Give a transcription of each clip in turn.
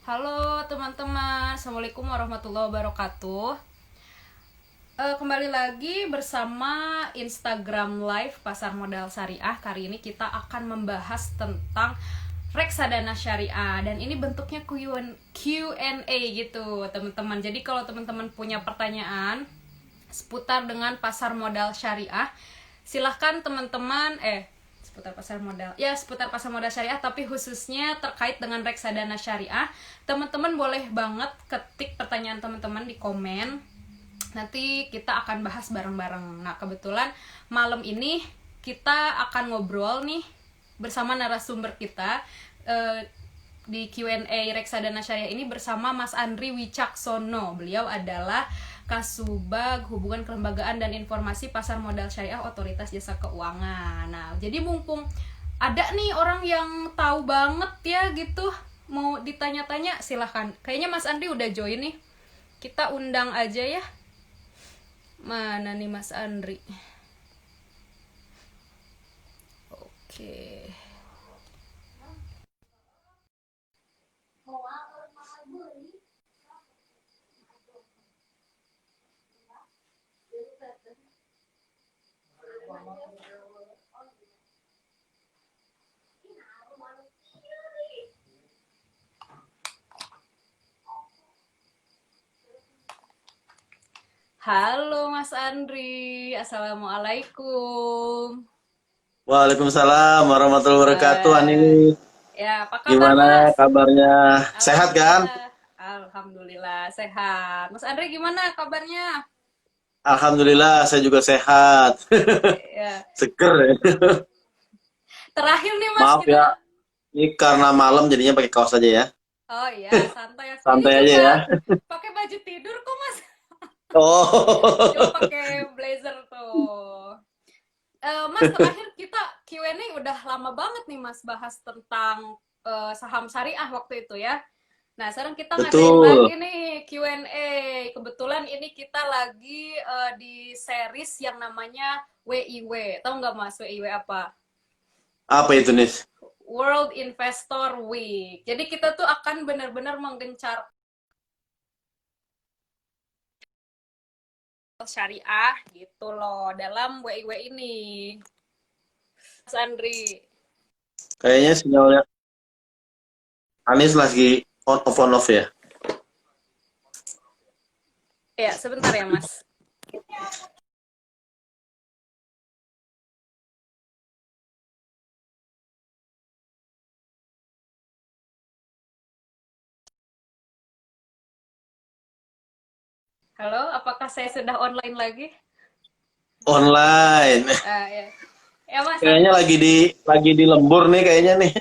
Halo teman-teman, Assalamualaikum warahmatullahi wabarakatuh. Kembali lagi bersama Instagram Live Pasar Modal Syariah. Kali ini kita akan membahas tentang reksadana syariah dan ini bentuknya Q&A gitu teman-teman. Jadi kalau teman-teman punya pertanyaan seputar dengan pasar modal syariah, silahkan teman-teman seputar pasar modal syariah, tapi khususnya terkait dengan reksadana syariah, teman-teman boleh banget ketik pertanyaan teman-teman di komen, nanti kita akan bahas bareng-bareng. Nah kebetulan malam ini kita akan ngobrol nih bersama narasumber kita di Q&A reksadana syariah ini bersama Mas Andri Wicaksono. Beliau adalah Kasubag Hubungan Kelembagaan dan Informasi Pasar Modal Syariah Otoritas Jasa Keuangan. Nah, jadi mumpung ada nih orang yang tahu banget ya gitu, mau ditanya-tanya silahkan. Kayaknya Mas Andri udah join nih. Kita undang aja ya. Mana nih Mas Andri? Oke. Halo Mas Andri, Assalamualaikum. Waalaikumsalam warahmatullahi wabarakatuh, Ani. Ya, apa kabar Gimana Mas? kabarnya? Sehat kan? Alhamdulillah, Alhamdulillah sehat. Mas Andri gimana kabarnya? Alhamdulillah, saya juga sehat. Ya, Seger ya. terakhir nih Mas Maaf kita. ya, ini karena malam jadinya pakai kaos aja ya. Oh iya, santai ya. Ini Santai aja juga ya. pakai baju tidur kok Mas. Cuma Oh. pakai blazer tuh. Mas terakhir kita Q&A udah lama banget nih Mas bahas tentang saham syariah waktu itu ya. Nah, sekarang kita ngadain lagi Betul. nih Q&A. Kebetulan ini kita lagi di series yang namanya WIW. Tahu nggak Mas WIW apa? Apa itu nih? World Investor Week. Jadi kita tuh akan benar-benar menggencar syariah gitu loh dalam WIW ini. Mas Andri. Kayaknya sinyalnya Anis lagi on off ya. Ya, sebentar ya Mas. Halo, apakah saya sudah online lagi? Online. Ya. Ya Mas, Kayaknya lagi di lembur nih kayaknya nih.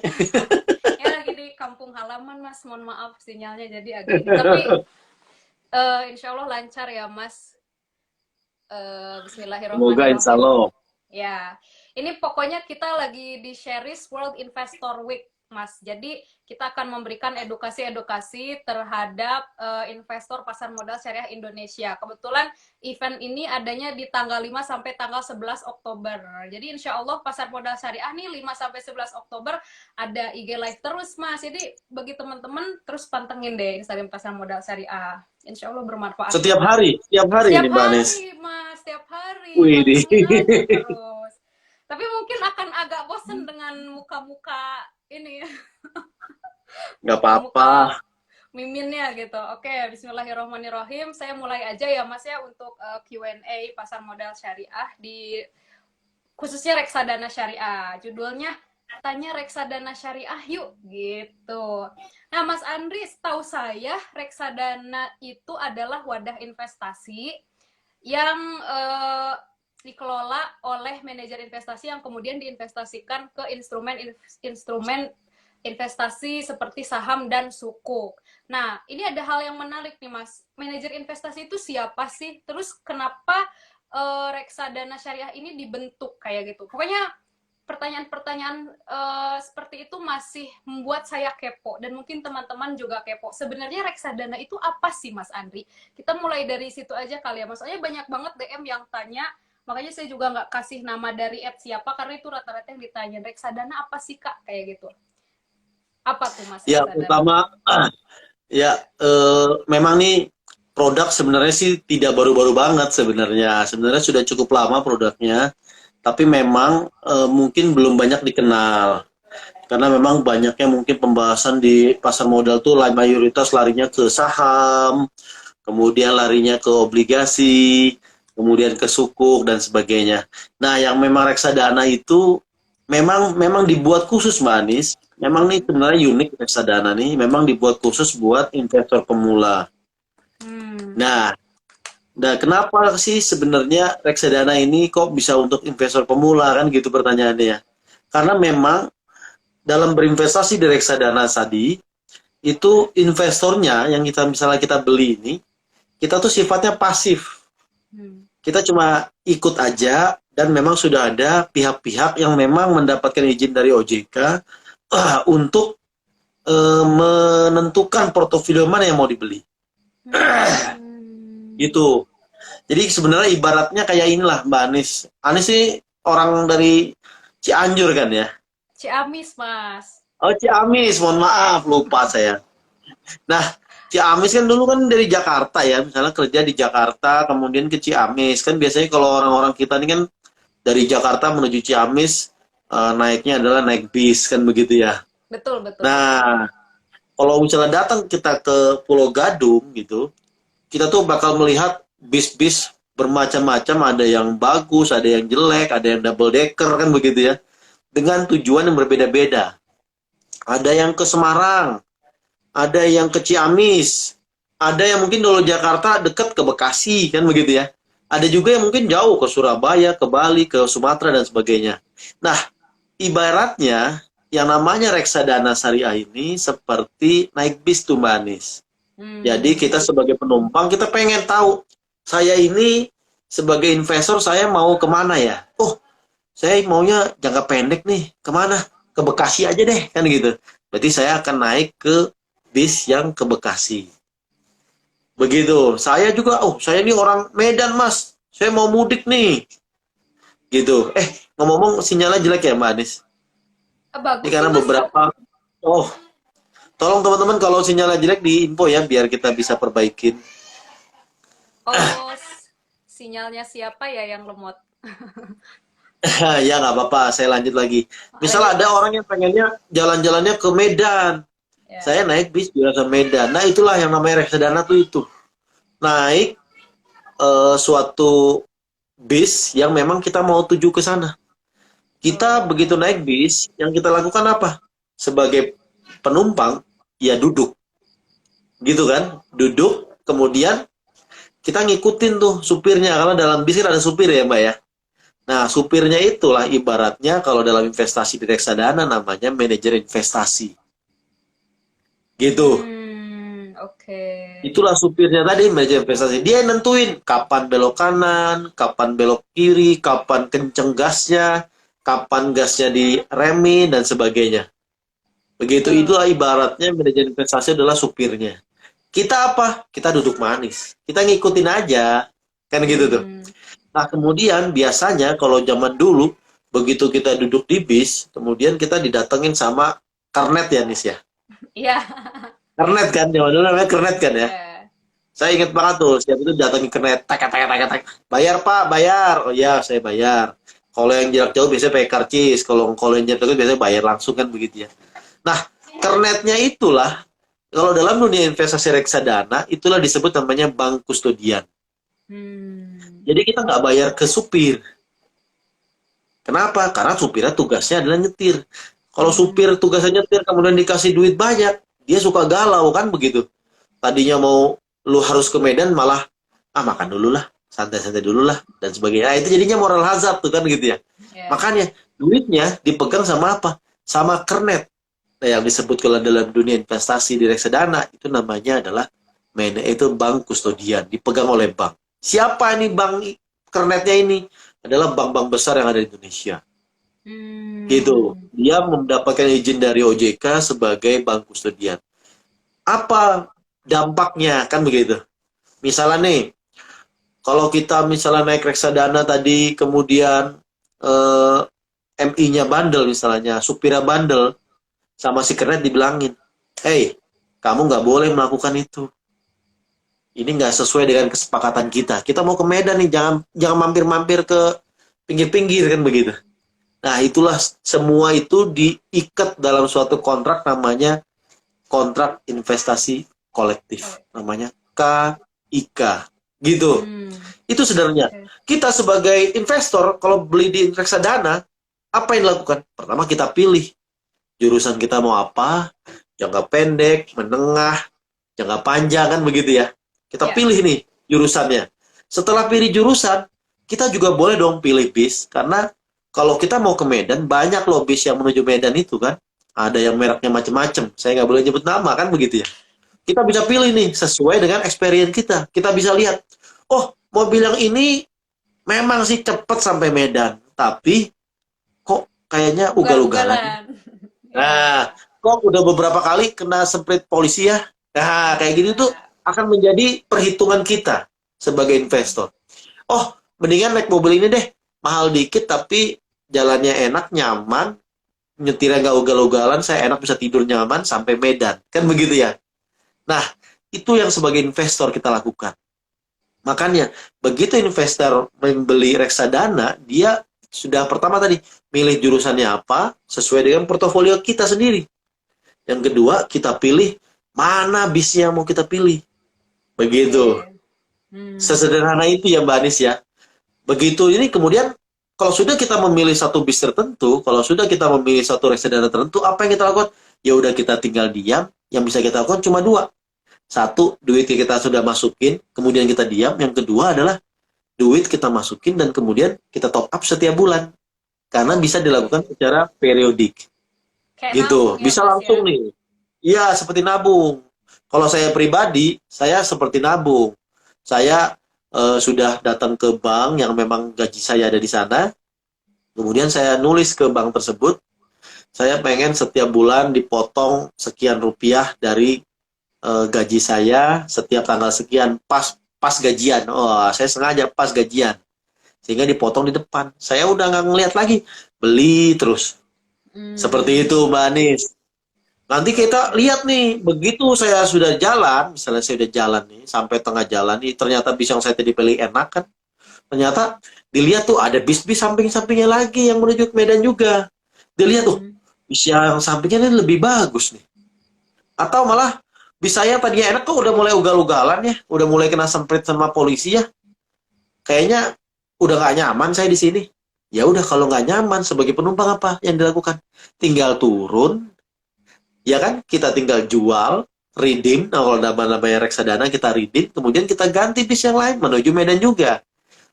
ya lagi di kampung halaman Mas, mohon maaf sinyalnya jadi agak ini. Tapi insya Allah lancar ya Mas. Semoga insya Bismillahirrahmanirrahim. Allah. Ya, ini pokoknya kita lagi di Sherry's World Investor Week, Mas. Jadi kita akan memberikan edukasi-edukasi terhadap investor pasar modal syariah Indonesia. Kebetulan event ini adanya di tanggal 5 sampai tanggal 11 Oktober. Jadi insya Allah pasar modal syariah nih 5 sampai 11 Oktober ada IG live terus, Mas. Jadi bagi teman-teman terus pantengin deh Instagram pasar modal syariah. Insya Allah bermanfaat kok. Setiap hari Setiap ini Mbak Anis. hari, Mas, setiap hari. Wih, Pantengin aja terus. Tapi mungkin akan agak bosen dengan muka-muka ini, nggak apa-apa. muka-muka miminnya gitu. Oke, bismillahirrahmanirrahim. Saya mulai aja ya, Mas ya, untuk Q&A pasar modal syariah di khususnya reksadana syariah. Judulnya tanya reksadana syariah yuk gitu. Nah, Mas Andri, setahu saya reksadana itu adalah wadah investasi yang dikelola oleh manajer investasi yang kemudian diinvestasikan ke instrumen investasi seperti saham dan sukuk. Nah, ini ada hal yang menarik nih Mas. Manajer investasi itu siapa sih? Terus kenapa reksadana syariah ini dibentuk kayak gitu? Pokoknya pertanyaan-pertanyaan seperti itu masih membuat saya kepo dan mungkin teman-teman juga kepo. Sebenarnya reksadana itu apa sih Mas Andri? Kita mulai dari situ aja kali ya. Maksudnya banyak banget DM yang tanya, makanya saya juga nggak kasih nama dari siapa karena itu rata-rata yang ditanya reksadana apa sih Kak kayak gitu. Apa tuh Mas Ya, reksadana? Ya, memang nih produk sebenarnya sih tidak baru-baru banget sebenarnya. Sebenarnya sudah cukup lama produknya, tapi memang mungkin belum banyak dikenal. Karena memang banyaknya mungkin pembahasan di pasar modal tuh mayoritas larinya ke saham, kemudian larinya ke obligasi, kemudian ke sukuk dan sebagainya. Nah, yang memang reksadana itu memang memang dibuat khusus Mbak Anis. Memang nih sebenarnya unik reksadana nih, memang dibuat khusus buat investor pemula. Hmm. Nah, kenapa sih sebenarnya reksadana ini kok bisa untuk investor pemula kan gitu pertanyaannya ya. Karena memang dalam berinvestasi di reksadana tadi itu investornya yang kita misalnya kita beli ini kita tuh sifatnya pasif. Hmm. Kita cuma ikut aja dan memang sudah ada pihak-pihak yang memang mendapatkan izin dari OJK untuk menentukan portofolio mana yang mau dibeli. Hmm. Gitu. Jadi sebenarnya ibaratnya kayak inilah Mbak Anis. Anis sih orang dari Cianjur kan ya. Ciamis, Mas. Oh Ciamis, mohon maaf lupa saya. Nah, Ciamis kan dulu kan dari Jakarta ya, misalnya kerja di Jakarta, kemudian ke Ciamis. Kan biasanya kalau orang-orang kita ini kan dari Jakarta menuju Ciamis, naiknya adalah naik bis, kan begitu ya. Betul, betul, betul. Nah, kalau misalnya datang kita ke Pulau Gadung gitu, kita tuh bakal melihat bis-bis bermacam-macam, ada yang bagus, ada yang jelek, ada yang double decker, kan begitu ya. Dengan tujuan yang berbeda-beda. Ada yang ke Semarang, ada yang ke Ciamis, ada yang mungkin dari Jakarta dekat ke Bekasi kan begitu ya. Ada juga yang mungkin jauh ke Surabaya, ke Bali, ke Sumatera dan sebagainya. Nah, ibaratnya yang namanya reksadana syariah ini seperti naik bis tuh Mbak Anis. Jadi Hmm. kita sebagai penumpang kita pengen tahu saya ini sebagai investor saya mau kemana ya? Oh, saya maunya jangka pendek nih. Kemana? Ke Bekasi aja deh kan gitu. Berarti saya akan naik ke bis yang ke Bekasi. Begitu. Saya juga, oh saya ini orang Medan mas. Saya mau mudik nih. Gitu. Ngomong-ngomong sinyalnya jelek ya Mbak Anis. Ini Bagus sih, karena Mas. beberapa, oh tolong teman-teman kalau sinyalnya jelek di info ya biar kita bisa perbaikin. Oh, sinyalnya siapa ya yang lemot? Ya nggak apa-apa, saya lanjut lagi. Misal Lanjut, ada Mas. orang yang pengennya jalan-jalannya ke Medan. Ya. Saya naik bis biasa Medan. Nah itulah yang namanya reksadana tuh itu. Naik suatu bis yang memang kita mau tuju ke sana. Kita begitu Oh. naik bis, yang kita lakukan apa? Sebagai penumpang, ya duduk. Gitu kan? Duduk, kemudian kita ngikutin tuh supirnya. Karena dalam bis kan ada supir ya Mbak ya. Nah, supirnya itulah ibaratnya kalau dalam investasi di reksadana namanya manajer investasi. Gitu. Oke. Itulah supirnya tadi, manajer investasi. Dia yang nentuin kapan belok kanan, kapan belok kiri, kapan kenceng gasnya, kapan gasnya diremin, dan sebagainya. Begitu, itulah Oh. ibaratnya manajer investasi adalah supirnya. Kita apa? Kita duduk manis. Kita ngikutin aja. Kan gitu tuh. Hmm. Nah, kemudian biasanya kalau zaman dulu, begitu kita duduk di bis, kemudian kita didatengin sama kernet ya, Nis ya. Iya. Kernet kan, zaman dulu namanya kernet kan ya. Iya. Saya ingat banget tuh, setiap itu datangin kernet, tak, tak, tak, tak. Bayar pak, bayar. Oh iya, saya bayar. Kalau yang jarak jauh biasanya pakai karcis, kalau yang jarak dekat biasanya bayar langsung kan begitu ya. Nah, kernetnya itulah, kalau dalam dunia investasi reksadana, itulah disebut namanya bank kustodian. Hmm. Jadi kita nggak bayar ke supir. Kenapa? Karena supirnya tugasnya adalah nyetir. Kalau supir Hmm. tugasnya nyetir kemudian dikasih duit banyak, dia suka galau kan begitu. Tadinya mau lu harus ke Medan malah makan dulu lah, santai-santai dulu lah dan sebagainya. Nah, itu jadinya moral hazard tuh kan gitu ya. Ya. Makanya duitnya dipegang sama apa? Sama kernet. Nah, yang disebut kalau dalam dunia investasi di reksadana itu namanya adalah itu bank kustodian, dipegang oleh bank. Siapa ini bank kernetnya ini? Adalah bank-bank besar yang ada di Indonesia. Gitu. Hmm. Dia mendapatkan izin dari OJK sebagai bank kustodian. Apa dampaknya? Kan begitu. Misalnya nih, kalau kita misalnya naik reksadana tadi, kemudian MI-nya bandel misalnya, supirnya bandel, sama si kernet dibilangin, hey, kamu nggak boleh melakukan itu. Ini nggak sesuai dengan kesepakatan kita. Kita mau ke Medan nih, jangan jangan mampir-mampir ke pinggir-pinggir kan begitu. Nah, itulah semua itu diikat dalam suatu kontrak namanya kontrak investasi kolektif. Namanya KIK. Gitu. Hmm. Itu sebenarnya. Oke. Kita sebagai investor, kalau beli di reksadana, apa yang dilakukan? Pertama kita pilih jurusan kita mau apa, jangka pendek, menengah, jangka panjang kan begitu ya. Kita Ya. pilih nih jurusannya. Setelah pilih jurusan, kita juga boleh dong pilih bis, karena kalau kita mau ke Medan, banyak loh bis yang menuju Medan itu kan. Ada yang mereknya macam-macam. Saya nggak boleh nyebut nama kan begitu ya. Kita bisa pilih nih sesuai dengan experience kita. Kita bisa lihat, oh mobil yang ini memang sih cepat sampai Medan, tapi kok kayaknya ugal-ugalan. Ugal-ugalan. Nah, kok udah beberapa kali kena semprit polisi ya? Nah, kayak gitu tuh akan menjadi perhitungan kita sebagai investor. Oh, mendingan naik mobil ini deh, mahal dikit tapi jalannya enak, nyaman, nyetirnya nggak ugal-ugalan, saya enak bisa tidur nyaman sampai Medan. Kan begitu ya? Nah, itu yang sebagai investor kita lakukan. Makanya, begitu investor membeli reksadana, dia sudah pertama tadi, milih jurusannya apa, sesuai dengan portofolio kita sendiri. Yang kedua, kita pilih mana bisnya yang mau kita pilih. Begitu. Hmm. Sesederhana itu ya Mbak Anis ya. Begitu ini kemudian, kalau sudah kita memilih satu bis tertentu, kalau sudah kita memilih satu reksadana tertentu, apa yang kita lakukan? Ya udah kita tinggal diam, yang bisa kita lakukan cuma dua. Satu, duit yang kita sudah masukin, kemudian kita diam. Yang kedua adalah duit kita masukin dan kemudian kita top up setiap bulan. Karena bisa dilakukan secara periodik. Kayak Gitu. nabung ya, Bisa Mas, langsung ya? nih. Iya, seperti nabung. Kalau saya pribadi, saya seperti nabung. Saya sudah datang ke bank yang memang gaji saya ada di sana. Kemudian saya nulis ke bank tersebut, saya pengen setiap bulan dipotong sekian rupiah dari gaji saya setiap tanggal sekian pas pas gajian. Oh, saya sengaja pas gajian sehingga dipotong di depan. Saya udah nggak ngeliat lagi, beli terus. Hmm. Seperti itu, Mbak Anis. Nanti kita lihat nih, begitu saya sudah jalan, misalnya saya udah jalan nih sampai tengah jalan nih, ternyata bis yang saya tadi pilih enak kan? Ternyata dilihat tuh ada bis-bis samping-sampingnya lagi yang menuju ke Medan juga. Dilihat tuh, bis yang sampingnya ini lebih bagus nih. Atau malah bis saya tadinya enak kok udah mulai ugal-ugalan ya, udah mulai kena semprit sama polisi ya. Kayaknya udah nggak nyaman saya di sini. Ya udah kalau nggak nyaman sebagai penumpang apa yang dilakukan? Tinggal turun, ya kan? Kita tinggal jual, redeem. Nah kalau namanya reksadana kita redeem, kemudian kita ganti bis yang lain menuju Medan juga.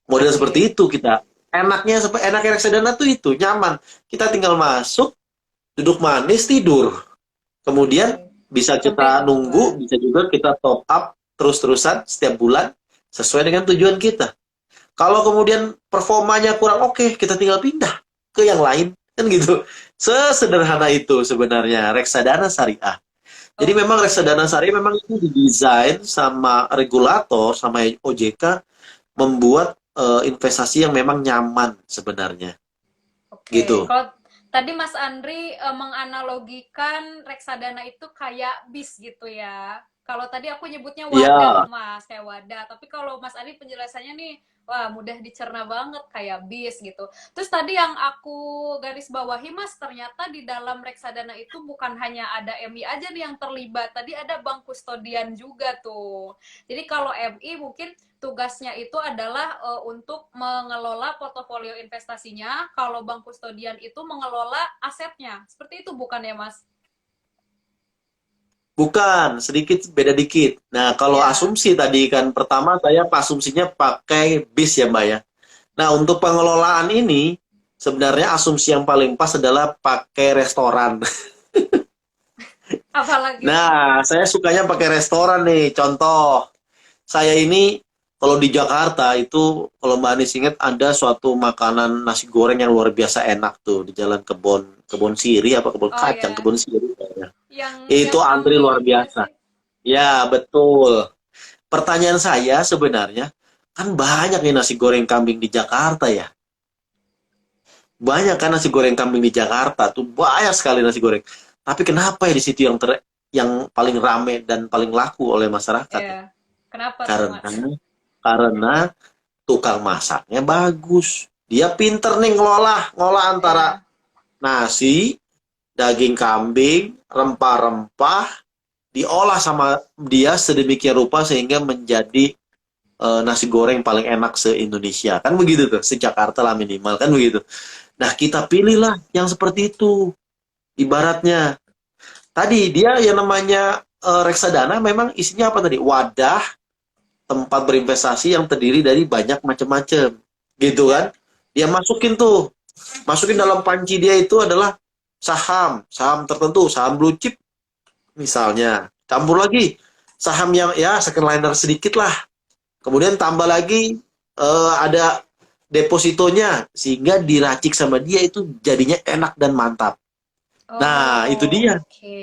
Model seperti itu kita. Enaknya reksadana tuh itu nyaman. Kita tinggal masuk, duduk manis, tidur. Kemudian bisa kita nunggu, bisa juga kita top up terus-terusan setiap bulan sesuai dengan tujuan kita. Kalau kemudian performanya kurang oke, kita tinggal pindah ke yang lain, kan gitu. Sesederhana itu sebenarnya reksadana syariah. Jadi memang reksadana syariah memang itu didesain sama regulator, sama OJK, membuat investasi yang memang nyaman sebenarnya. Oke. Gitu. Kalau tadi Mas Andri menganalogikan reksadana itu kayak bis gitu ya. Kalau tadi aku nyebutnya wadah, Mas, kayak wadah. Tapi kalau Mas Andri penjelasannya nih, wah mudah dicerna banget kayak bis gitu. Terus tadi yang aku garis bawahi, Mas, ternyata di dalam reksadana itu bukan hanya ada MI aja nih yang terlibat. Tadi ada bank kustodian juga tuh. Jadi kalau MI mungkin tugasnya itu adalah untuk mengelola portofolio investasinya. Kalau bank kustodian itu mengelola asetnya. Seperti itu bukan ya, Mas? Bukan, sedikit beda dikit. Nah, kalau asumsi tadi kan pertama saya asumsinya pakai bis ya, Mbak ya. Nah, untuk pengelolaan ini sebenarnya asumsi yang paling pas adalah pakai restoran. Apalagi? Nah, saya sukanya pakai restoran nih. Contoh, saya ini kalau di Jakarta itu kalau Mbak Anis ingat ada suatu makanan nasi goreng yang luar biasa enak tuh di Jalan Kebon Siri apa Kebon Kacang, Kebon Siri kayaknya. Itu antri luar biasa. Ya, betul. Pertanyaan saya sebenarnya, kan banyak nih nasi goreng kambing di Jakarta ya. Banyak kan nasi goreng kambing di Jakarta tuh banyak sekali nasi goreng. Tapi kenapa ya di situ yang yang paling rame dan paling laku oleh masyarakat ya. Ya. Kenapa tuh, Karena Mas? karena tukang masaknya bagus. Dia pinter nih ngolah antara Ya. nasi, daging kambing, rempah-rempah, diolah sama dia sedemikian rupa sehingga menjadi nasi goreng paling enak se-Indonesia. Kan begitu tuh, se-Jakarta lah minimal, kan begitu. Nah, kita pilihlah yang seperti itu. Ibaratnya, tadi dia yang namanya reksadana memang isinya apa tadi? Wadah tempat berinvestasi yang terdiri dari banyak macam-macam. Gitu Ya. kan? Dia masukin tuh. Masukin dalam panci dia itu adalah saham, saham tertentu, saham blue chip misalnya. Campur lagi saham yang ya second liner sedikit lah. Kemudian tambah lagi ada depositonya sehingga diracik sama dia itu jadinya enak dan mantap. Nah, itu Oh, dia. oke.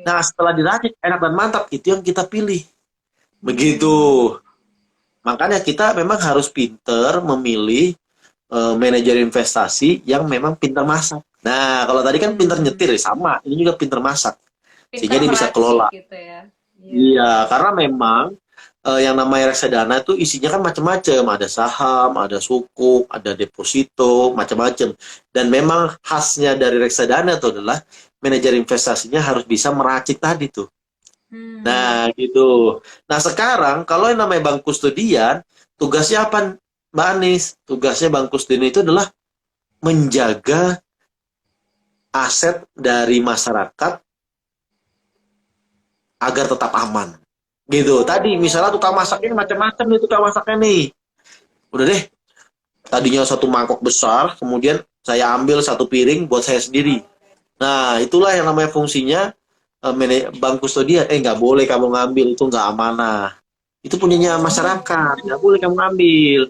Nah, setelah diracik enak dan mantap itu yang kita pilih. Begitu. Hmm. Makanya kita memang harus pinter memilih manajer investasi yang memang pinter masak. Nah, kalau tadi kan pinter Hmm. nyetir ya sama, ini juga pinter masak. Pintar Sehingga dia bisa meracik kelola. gitu ya. Iya. Iya, karena memang yang namanya reksadana itu isinya kan macam-macam, ada saham, ada sukuk, ada deposito, macam-macam. Dan memang khasnya dari reksadana itu adalah manajer investasinya harus bisa meracik tadi tuh. Hmm. Nah, gitu. Nah, sekarang kalau yang namanya bank kustodian, tugasnya apa, Mbak Anis? Tugasnya bank kustodian itu adalah menjaga aset dari masyarakat agar tetap aman. Gitu. Tadi misalnya tukang masaknya Oh. macam-macam nih tukang masaknya nih. Udah deh, tadinya satu mangkok besar, kemudian saya ambil satu piring buat saya sendiri. Nah, itulah yang namanya fungsinya bank kustodian. Nggak boleh kamu ngambil, itu nggak amanah. Itu punyanya masyarakat, nggak boleh kamu ngambil.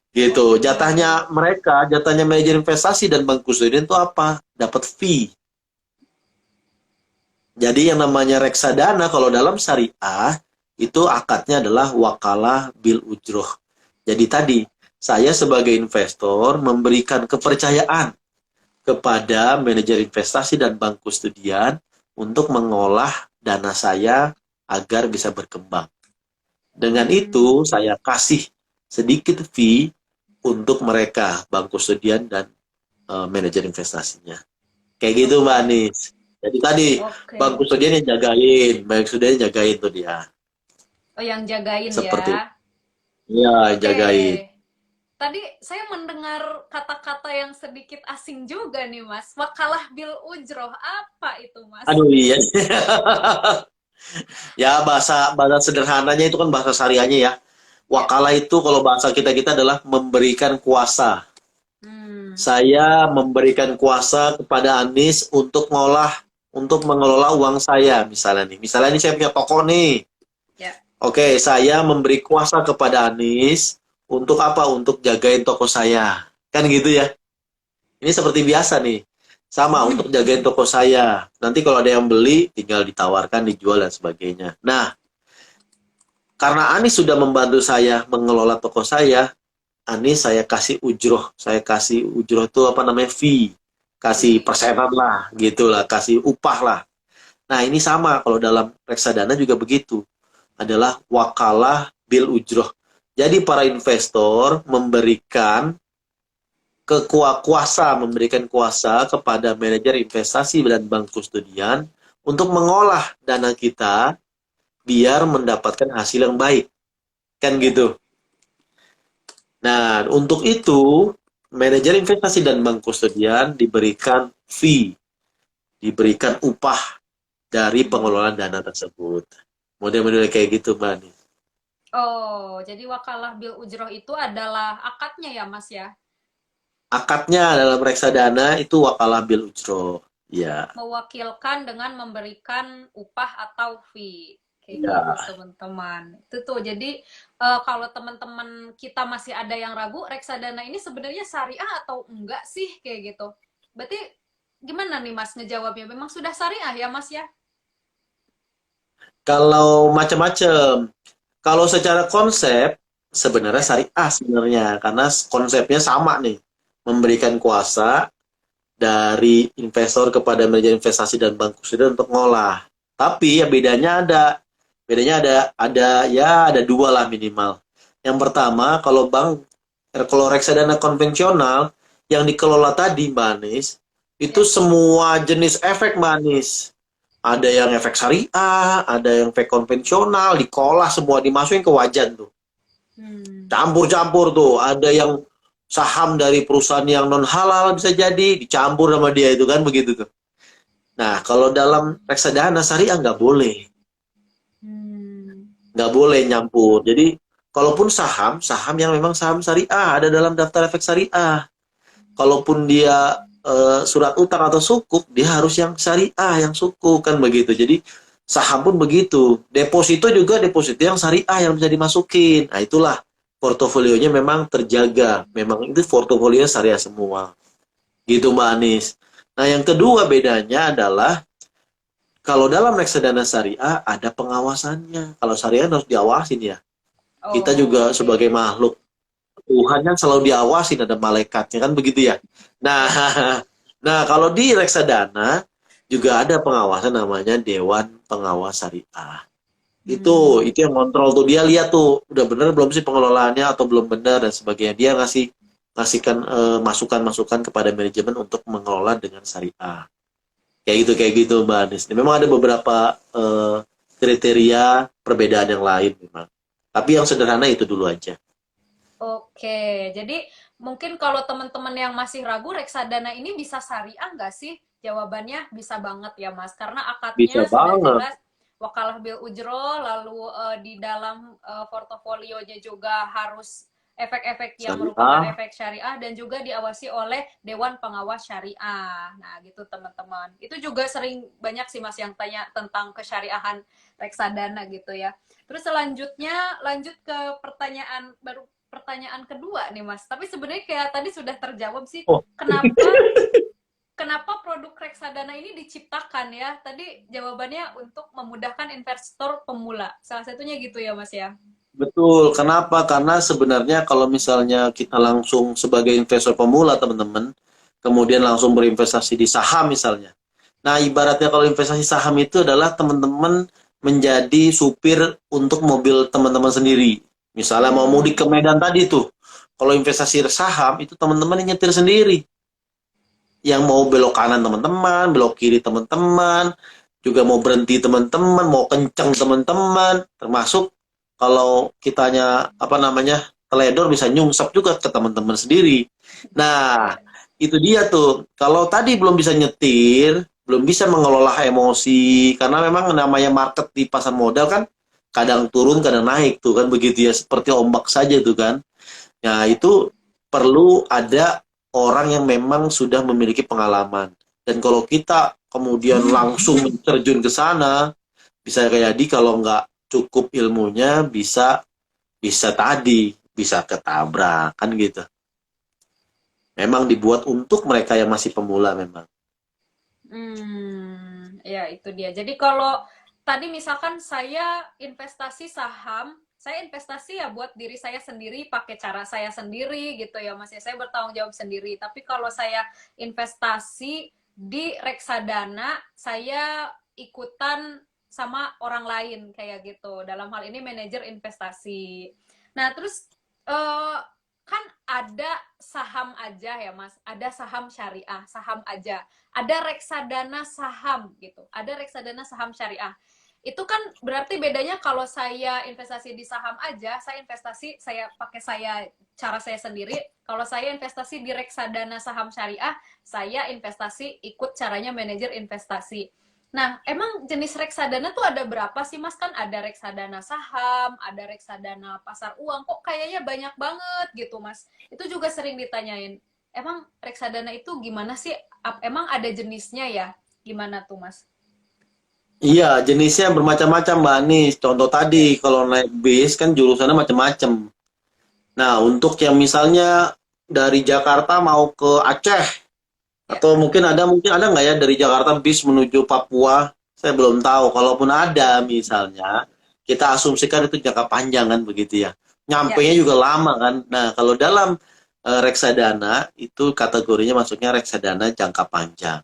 Gitu. Oke. Jatahnya mereka, jatahnya manajer investasi dan bank kustodian itu apa? Dapat fee. Jadi yang namanya reksadana kalau dalam syariah itu akadnya adalah wakalah bil ujroh. Jadi tadi saya sebagai investor memberikan kepercayaan kepada manajer investasi dan bank kustodian untuk mengolah dana saya agar bisa berkembang. Dengan Hmm. itu saya kasih sedikit fee untuk mereka bank kustodian dan manajer investasinya. Kayak gitu Mbak Oke. Anis. Jadi tadi bank Oke. kustodian yang jagain, bank kustodian yang jagain tuh dia. Oh, yang jagain Seperti ya. ya Oke. jagain. Tadi saya mendengar kata-kata yang sedikit asing juga nih, Mas. Wakalah bil ujroh. Apa itu, Mas? Aduh iya. Ya bahasa bahasa sederhananya itu kan bahasa syariahnya ya. Ya. Wakalah itu kalau bahasa kita adalah memberikan kuasa. Hmm. Saya memberikan kuasa kepada Anis untuk mengelola uang saya misalnya nih. Misalnya ini saya punya toko nih. Ya. Oke, saya memberi kuasa kepada Anis untuk apa? Untuk jagain toko saya. Kan gitu ya. Ini seperti biasa nih. Sama untuk jagain toko saya. Nanti kalau ada yang beli, tinggal ditawarkan, dijual dan sebagainya. Nah, karena Anis sudah membantu saya mengelola toko saya, Anis saya kasih ujroh. Saya kasih ujroh itu apa namanya? Fee. Kasih Oke. persenan lah, gitulah. Kasih upah lah. Nah, ini sama kalau dalam reksadana juga begitu. Adalah wakalah bil ujroh. Jadi para investor memberikan kuasa kepada manajer investasi dan bank kustodian untuk mengolah dana kita biar mendapatkan hasil yang baik. Kan Ya. gitu. Nah, untuk itu manajer investasi dan bank kustodian diberikan fee, diberikan upah dari Hmm. pengelolaan dana tersebut. Model-model kayak gitu, Mbak. Oh, jadi wakalah bil ujroh itu adalah akadnya ya, Mas ya? Akadnya dalam reksadana itu wakalah bil ujro. Ya, Mewakilkan dengan memberikan upah atau fee. Kayak gitu, ya. teman-teman. Itu tuh, jadi kalau teman-teman kita masih ada yang ragu, reksadana ini sebenarnya syariah atau enggak sih? Kayak gitu. Berarti gimana nih, Mas, ngejawabnya? Memang sudah syariah ya, Mas ya? Kalau macam-macam, kalau secara konsep sebenarnya Ya. syariah sebenarnya karena konsepnya sama nih, memberikan kuasa dari investor kepada manajer investasi dan bank kustodian untuk ngolah. Tapi ya bedanya ada dua lah minimal. Yang pertama, kalau reksadana konvensional yang dikelola tadi Mbak Anis, itu Ya. semua jenis efek Mbak Anis. Ada yang efek syariah, ada yang efek konvensional, diolah semua dimasukin ke wajan tuh. Hmm. Campur-campur tuh. Ada yang saham dari perusahaan yang non halal bisa jadi dicampur sama dia itu kan begitu tuh. Nah, kalau dalam reksadana syariah nggak boleh. Hmm. Nggak boleh nyampur. Jadi, kalaupun saham yang memang saham syariah ada dalam daftar efek syariah. Kalaupun dia surat utang atau sukuk, dia harus yang syariah, yang sukuk kan begitu. Jadi saham pun begitu. Deposito juga deposito yang syariah yang bisa dimasukin. Nah, itulah portofolionya memang terjaga. Memang itu portofolio syariah semua. Gitu Mbak Anis. Nah, yang kedua bedanya adalah kalau dalam reksadana syariah ada pengawasannya. Kalau syariah harus diawasin ya. Kita Oh, juga oke. sebagai makhluk Tuhan kan selalu diawasin, ada malaikatnya kan begitu ya. Nah, Ya. nah kalau di reksadana juga ada pengawasan namanya Dewan Pengawas Syariah. Itu Hmm. yang kontrol tuh, dia lihat tuh udah bener belum sih pengelolaannya atau belum benar dan sebagainya. Dia ngasihkan masukan-masukan kepada manajemen untuk mengelola dengan syariah. Kayak gitu Mbak Anis. Memang ada beberapa kriteria perbedaan yang lain memang. Tapi yang sederhana itu dulu aja. Oke, jadi mungkin kalau teman-teman yang masih ragu reksadana ini bisa syariah nggak sih? Jawabannya bisa banget ya Mas, karena Bisa akadnya sudah banget. jelas wakalah bil ujro, lalu di dalam portofolionya juga harus efek-efek yang merupakan Syariah. efek syariah dan juga diawasi oleh Dewan Pengawas Syariah. Nah, gitu teman-teman. Itu juga sering banyak sih Mas yang tanya tentang kesyariahan reksadana gitu ya. Terus selanjutnya lanjut ke pertanyaan kedua nih Mas. Tapi sebenarnya kayak tadi sudah terjawab sih. Oh, Kenapa kenapa produk reksadana ini diciptakan ya? Tadi jawabannya untuk memudahkan investor pemula. Salah satunya gitu ya Mas ya. betul. Kenapa? Karena sebenarnya kalau misalnya kita langsung sebagai investor pemula, teman-teman, kemudian langsung berinvestasi di saham misalnya. Nah, ibaratnya kalau investasi saham itu adalah teman-teman menjadi supir untuk mobil teman-teman sendiri. Misalnya mau mudik ke Hmm. Medan tadi tuh. Kalau investasi saham itu teman-teman yang nyetir sendiri. Yang mau belok kanan teman-teman, belok kiri teman-teman, juga mau berhenti teman-teman, mau kenceng teman-teman, termasuk kalau kitanya apa namanya teledor bisa nyungsep juga ke teman-teman sendiri. Nah, Ya. itu dia tuh. Kalau tadi belum bisa nyetir, belum bisa mengelola emosi, karena memang namanya market di pasar modal kan kadang turun, kadang naik tuh kan begitu ya, seperti ombak saja tuh kan. Nah, Ya. itu perlu ada orang yang memang sudah memiliki pengalaman. Dan kalau kita kemudian langsung terjun ke sana, bisa jadi kalau nggak cukup ilmunya, bisa ketabrak kan gitu. Memang dibuat untuk mereka yang masih pemula memang. Ya itu dia. Jadi kalau tadi misalkan saya investasi saham, saya investasi ya buat diri saya sendiri, pakai cara saya sendiri gitu ya Mas ya. Saya bertanggung jawab sendiri. Tapi kalau saya investasi di reksadana, saya ikutan sama orang lain kayak gitu. Dalam hal ini manajer investasi. Nah, terus eh, kan ada saham aja ya Mas, ada saham syariah, saham aja, ada reksadana saham gitu, ada reksadana saham syariah. Itu kan berarti bedanya kalau saya investasi di saham aja, saya investasi saya pakai cara saya sendiri. Kalau saya investasi di reksadana saham syariah, saya investasi ikut caranya manajer investasi. Nah, emang jenis reksadana tuh ada berapa sih Mas? Kan ada reksadana saham, ada reksadana pasar uang. Kok kayaknya banyak banget gitu Mas? Itu juga sering ditanyain. Emang reksadana itu gimana sih? Emang ada jenisnya ya? Gimana tuh Mas? Iya, jenisnya bermacam-macam, Mbak Anis. Contoh tadi, Oke. kalau naik bis kan jurusannya macam-macam. Nah, untuk yang misalnya dari Jakarta mau ke Aceh, Ya. atau mungkin ada nggak ya dari Jakarta bis menuju Papua? Saya belum tahu. Kalaupun ada misalnya, kita asumsikan itu jangka panjang kan begitu ya. Ya. Nyampainya juga lama kan. Nah, kalau dalam reksadana itu kategorinya masuknya reksadana jangka panjang.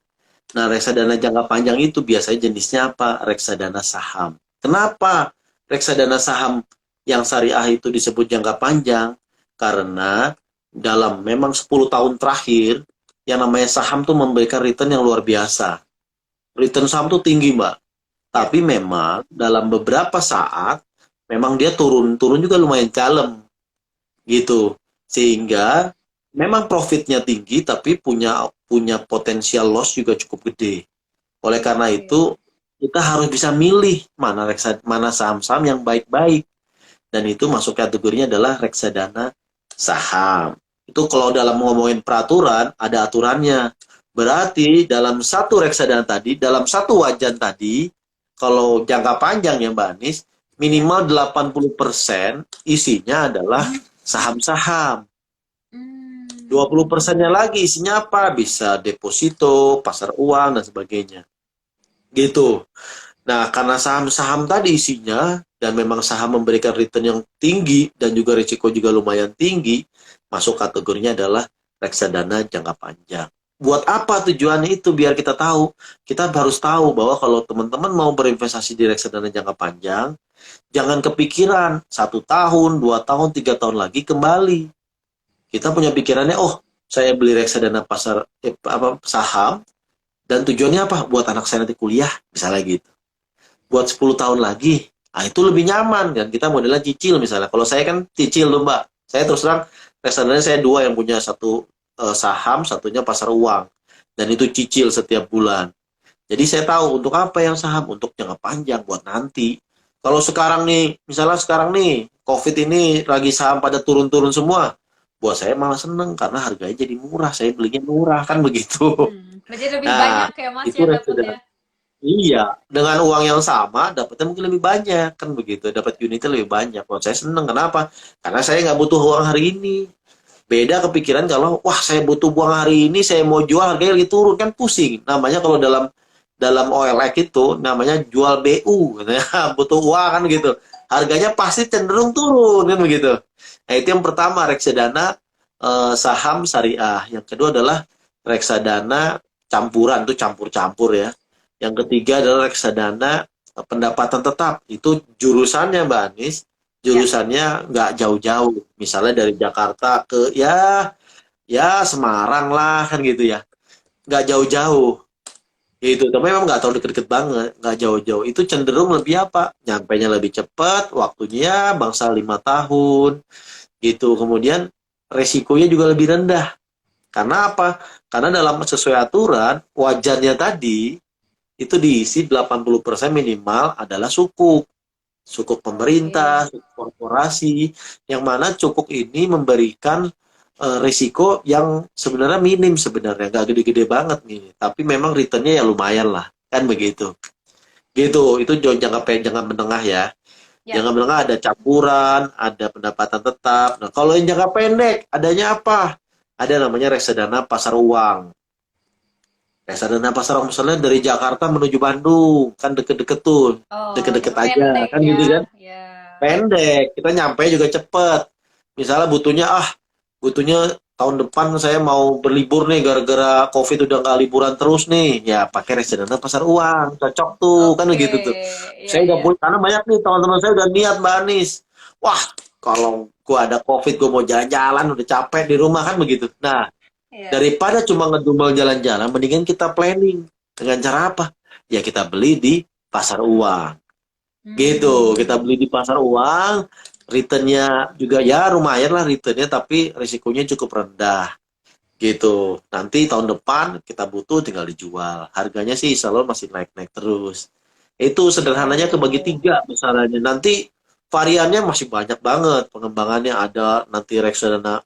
Nah, reksadana jangka panjang itu biasanya jenisnya apa? Reksadana saham. Kenapa reksadana saham yang syariah itu disebut jangka panjang? Karena dalam memang 10 tahun terakhir, yang namanya saham tuh memberikan return yang luar biasa. Return saham tuh tinggi, Mbak. Ya. Tapi memang dalam beberapa saat, memang dia turun juga lumayan dalam gitu. Sehingga memang profitnya tinggi, tapi punya punya potensial loss juga cukup gede. Oleh karena Oke. itu, kita harus bisa milih mana saham-saham yang baik-baik. Dan itu masuk kategorinya adalah reksadana saham. Itu kalau dalam ngomongin peraturan, ada aturannya. Berarti dalam satu reksadana tadi, dalam satu wajan tadi, kalau jangka panjang ya Mbak Anis, Ya. minimal 80% isinya adalah saham-saham. Hmm. 20%-nya lagi isinya apa? Bisa deposito, pasar uang, dan sebagainya. Gitu. Nah, karena saham-saham tadi isinya, dan memang saham memberikan return yang tinggi, dan juga risiko juga lumayan tinggi, masuk kategorinya adalah reksadana jangka panjang. Buat apa tujuannya itu? Biar kita tahu. Kita harus tahu bahwa kalau teman-teman mau berinvestasi di reksadana jangka panjang, jangan kepikiran 1 tahun, 2 tahun, 3 tahun lagi kembali. Kita punya pikirannya, oh, saya beli reksadana saham, dan tujuannya apa? Buat anak saya nanti kuliah, misalnya gitu. Buat 10 tahun lagi, itu lebih nyaman kan. Kita modelnya cicil misalnya. Kalau saya kan cicil tuh Mbak. Saya terus terang, reksadana saya dua yang punya satu saham, satunya pasar uang. Dan itu cicil setiap bulan. Jadi saya tahu untuk apa yang saham, untuk jangka panjang buat nanti. Kalau sekarang nih, misalnya sekarang nih, COVID ini lagi saham pada turun-turun semua. Buat saya malah seneng karena harganya jadi murah. Saya belinya murah kan begitu. Berarti lebih Nah, banyak ya Mas itu ya reksadana. dapatnya. Iya, dengan uang yang sama dapatnya mungkin lebih banyak kan begitu. Dapat unitnya lebih banyak. Kalau saya seneng, kenapa? Karena saya nggak butuh uang hari ini. Beda kepikiran kalau wah saya butuh uang hari ini, saya mau jual harganya lagi turun kan pusing. Namanya kalau dalam dalam OLX itu namanya jual BU, gitu ya. Butuh uang kan gitu. Harganya pasti cenderung turun kan begitu. Nah itu yang pertama reksadana saham syariah. Yang kedua adalah reksadana campuran, itu campur-campur ya. Yang ketiga adalah reksadana pendapatan tetap. Itu jurusannya Mbak Anis, Ya. jurusannya nggak jauh-jauh. Misalnya dari Jakarta ke ya ya Semarang lah kan gitu ya. Nggak jauh-jauh. Gitu. Tapi memang nggak terlalu deket-deket banget, nggak jauh-jauh. Itu cenderung lebih apa? Nyampainya lebih cepat, waktunya bangsa 5 tahun. Gitu. Kemudian resikonya juga lebih rendah. Karena apa? Karena dalam sesuai aturan, wajannya tadi itu diisi 80% minimal adalah sukuk. Sukuk pemerintah, Oke. sukuk korporasi, yang mana sukuk ini memberikan risiko yang sebenarnya minim sebenarnya, nggak gede-gede banget nih. Tapi memang returnnya ya lumayan lah, kan begitu. Gitu, itu jangka pendek, jangka menengah ya. Ya. Jangka menengah ada campuran, ada pendapatan tetap. Nah, kalau yang jangka pendek, adanya apa? Ada namanya reksadana pasar uang. Reksadana pasar uang misalnya dari Jakarta menuju Bandung, kan deket-deket tuh, Oh, deket-deket yang aja, pendek kan ya. gitu kan? Ya. Pendek, kita nyampe juga cepet. Misalnya butuhnya tahun depan saya mau berlibur nih gara-gara COVID udah nggak liburan terus nih. Ya pakai reksadana pasar uang, cocok tuh, kan Oke. begitu tuh. Ya, Saya udah ya. punya, karena banyak nih teman-teman saya udah niat Mbak Anis. Wah, kalau gua ada COVID, gua mau jalan-jalan, udah capek di rumah kan begitu. Nah, Ya. daripada cuma ngedumel jalan-jalan, mendingan kita planning. Dengan cara apa? Ya kita beli di pasar uang. Gitu, kita beli di Hmm. pasar uang, returnnya juga ya lumayan lah returnnya, tapi risikonya cukup rendah. Gitu. Nanti tahun depan kita butuh tinggal dijual. Harganya sih selalu masih naik-naik terus. Itu sederhananya kebagi Oh. tiga misalnya. Nanti variannya masih banyak banget. Pengembangannya ada nanti reksadana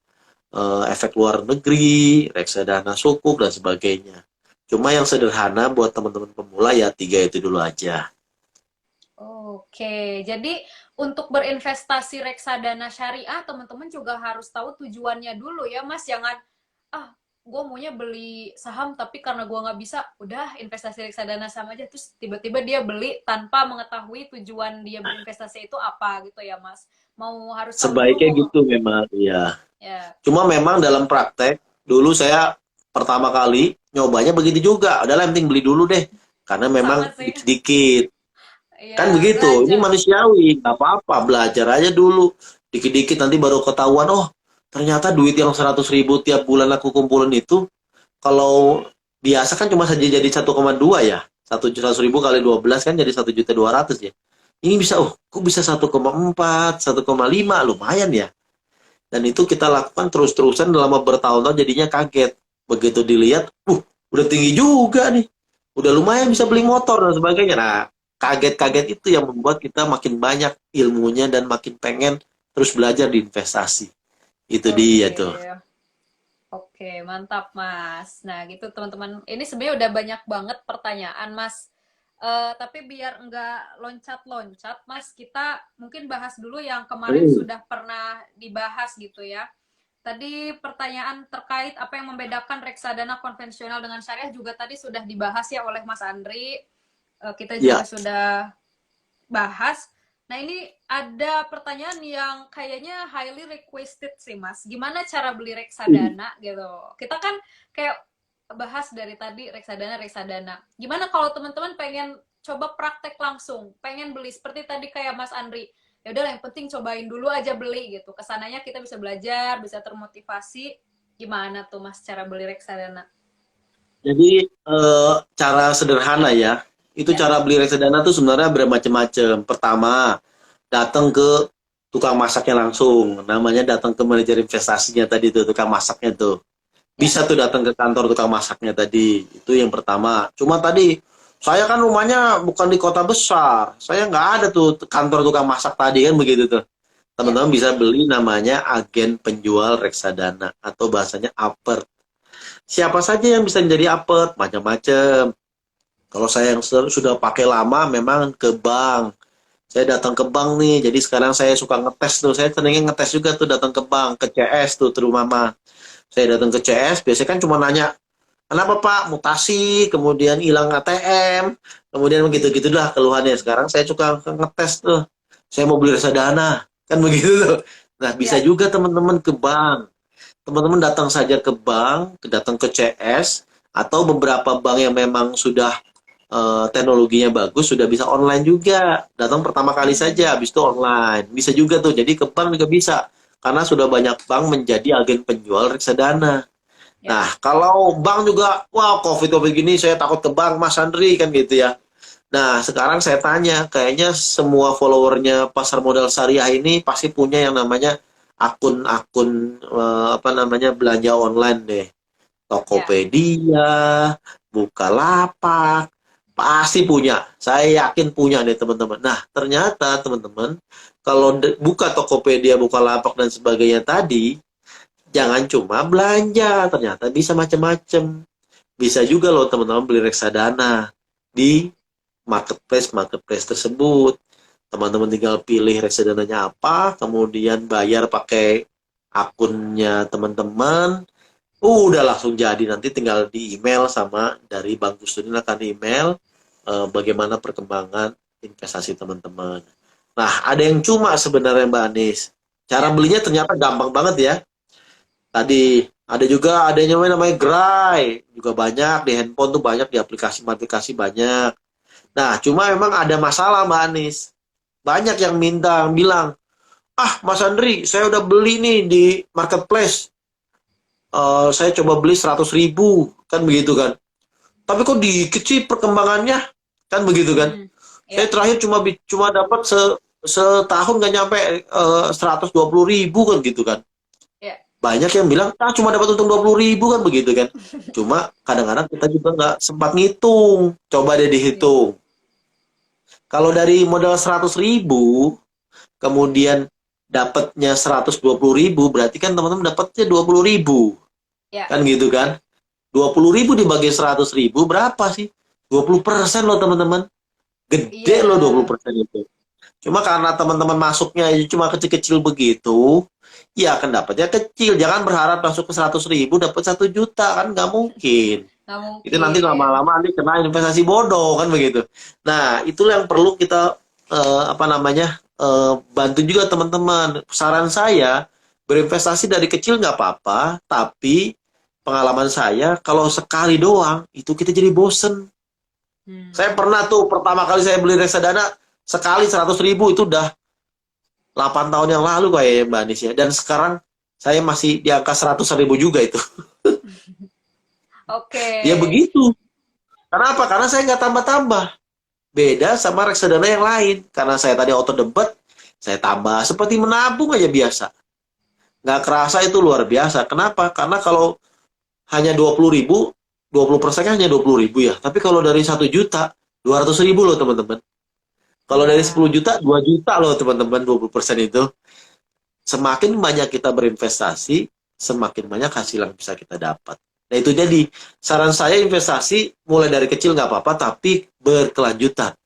efek luar negeri, reksadana sukuk, dan sebagainya. Cuma yang sederhana buat teman-teman pemula ya tiga itu dulu aja. Oke, jadi untuk berinvestasi reksadana syariah, teman-teman juga harus tahu tujuannya dulu ya, Mas. Jangan, ah, gue maunya beli saham, tapi karena gue nggak bisa, udah investasi reksadana saham aja. Terus tiba-tiba dia beli tanpa mengetahui tujuan dia berinvestasi itu apa gitu ya, Mas. Mau harus tahu Sebaiknya dulu. gitu memang, ya. Ya, Cuma memang dalam praktek, dulu saya pertama kali nyobanya begitu juga. Udahlah yang penting beli dulu deh. Karena Sama memang sih. dikit-dikit. Kan Iya, begitu. Ini belajar. manusiawi. Nggak apa-apa. Belajar aja dulu. Dikit-dikit nanti baru ketahuan. Oh, ternyata duit yang 100.000 tiap bulan aku kumpulin itu, kalau biasa kan cuma saja jadi 1,2 ya. 100.000 kali 12 kan jadi 1.200.000 ya. Ini bisa, oh, kok bisa 1,4, 1,5, lumayan ya. Dan itu kita lakukan terus-terusan dalam bertahun-tahun, jadinya kaget. Begitu dilihat, udah tinggi juga nih. Udah lumayan bisa beli motor dan sebagainya. Nah, kaget-kaget itu yang membuat kita makin banyak ilmunya dan makin pengen terus belajar di investasi. Itu dia Oke. tuh. Oke, mantap Mas. Nah, gitu teman-teman. Ini sebenarnya udah banyak banget pertanyaan Mas. Tapi biar enggak loncat-loncat, Mas, kita mungkin bahas dulu yang kemarin Hmm. sudah pernah dibahas gitu ya. Tadi pertanyaan terkait apa yang membedakan reksadana konvensional dengan syariah juga tadi sudah dibahas ya oleh Mas Andri. Kita juga Ya, sudah bahas. Nah, ini ada pertanyaan yang kayaknya highly requested sih, Mas. Gimana cara beli reksadana gitu? Kita kan kayak bahas dari tadi reksadana. Gimana kalau teman-teman pengen coba praktek langsung, pengen beli seperti tadi kayak Mas Andri. Ya udahlah, yang penting cobain dulu aja beli gitu. Kesananya kita bisa belajar, bisa termotivasi. Gimana tuh Mas cara beli reksadana? jadi cara sederhana ya. Itu Ya, cara beli reksadana tuh sebenarnya bermacam-macam. Pertama, datang ke tukang masaknya langsung. Namanya datang ke manajer investasinya tadi tuh, tukang masaknya tuh. ya, Bisa tuh datang ke kantor tukang masaknya tadi. Itu yang pertama. Cuma tadi saya kan rumahnya bukan di kota besar. Saya nggak ada tuh kantor tukang masak tadi kan begitu tuh. ya, Teman-teman bisa beli namanya agen penjual reksadana atau bahasanya APER. Siapa saja yang bisa menjadi APER? Macam-macam. Kalau saya yang sudah pakai lama memang ke bank. Saya datang ke bank nih, jadi sekarang saya suka ngetes tuh. Saya seringnya ngetes juga tuh datang ke bank, ke CS tuh, terutama. Saya datang ke CS, biasanya kan cuma nanya, kenapa Pak? Mutasi, kemudian hilang ATM, kemudian begitu-gitu dah keluhannya. Sekarang saya suka ngetes tuh. Saya mau beli reksadana, kan begitu tuh. Nah, bisa ya, juga teman-teman ke bank. Teman-teman datang saja ke bank, datang ke CS, atau beberapa bank yang memang sudah teknologinya bagus, sudah bisa online juga. Datang pertama kali saja, habis itu online. Bisa juga tuh, jadi ke bank juga bisa. Karena sudah banyak bank menjadi agen penjual reksadana. ya. Nah, kalau bank juga, wah COVID-COVID gini saya takut ke bank, Mas Andri, kan gitu ya. Nah, sekarang saya tanya, kayaknya semua followernya pasar modal syariah ini pasti punya yang namanya akun-akun apa namanya belanja online deh. Ya. Tokopedia, Bukalapak, pasti punya. Saya yakin punya deh teman-teman. Nah, ternyata teman-teman, kalau buka Tokopedia, Bukalapak dan sebagainya tadi, jangan cuma belanja, ternyata bisa macam-macam. Bisa juga loh teman-teman beli reksadana di marketplace tersebut. Teman-teman tinggal pilih reksadananya apa, kemudian bayar pakai akunnya teman-teman. Udah langsung jadi, nanti tinggal di email sama dari Bank Kusudin akan email bagaimana perkembangan investasi teman-teman. Nah, ada yang cuma sebenarnya Mbak Anis. Cara Ya. belinya ternyata gampang banget ya. Tadi ada juga ada yang namanya Gray, juga banyak di handphone tuh, banyak di aplikasi-aplikasi banyak. Nah, cuma memang ada masalah Mbak Anis. Banyak yang minta bilang, "Ah, Mas Andri, saya udah beli nih di marketplace. Saya coba beli 100.000, kan begitu kan. Tapi kok dikit sih perkembangannya, kan begitu kan. Saya Ya. terakhir cuma dapat setahun nggak nyampe 120.000 kan gitu kan. Ya. Banyak yang bilang, cuma dapat untung 20.000 kan begitu kan. Cuma kadang-kadang kita juga nggak sempat ngitung. Coba deh Iya. dihitung. Kalau dari modal 100.000, kemudian dapatnya 120.000, berarti kan teman-teman dapatnya 20.000. Ya. Kan gitu kan. 20.000 dibagi 100.000 berapa sih? 20% loh teman-teman. Gede Iya. loh 20% itu. Cuma karena teman-teman masuknya cuma kecil-kecil begitu, ya akan dapatnya kecil. Jangan berharap masuk ke 100.000 dapat 1 juta, kan nggak mungkin. Nggak Itu nanti mungkin. lama-lama nanti kena investasi bodoh kan begitu. Nah, itulah yang perlu kita apa namanya bantu juga teman-teman. Saran saya, berinvestasi dari kecil nggak apa-apa, tapi pengalaman saya, kalau sekali doang, itu kita jadi bosen. Saya pernah tuh, pertama kali saya beli reksadana, sekali 100.000 itu udah 8 tahun yang lalu kayak Mbak Anis ya. Dan sekarang saya masih di angka 100.000 juga itu. Oke. Ya begitu. Kenapa? Karena saya nggak tambah-tambah. Beda sama reksadana yang lain. Karena saya tadi auto debit, saya tambah seperti menabung aja biasa. Nggak kerasa itu luar biasa. Kenapa? Karena kalau hanya 20.000, 20% hanya 20.000 ya. Tapi kalau dari 1 juta, 200.000 loh teman-teman. Kalau dari 10 Ya. juta, 2 juta loh teman-teman, 20% itu. Semakin banyak kita berinvestasi, semakin banyak hasil yang bisa kita dapat. Nah itu jadi, saran saya investasi mulai dari kecil nggak apa-apa, tapi berkelanjutan.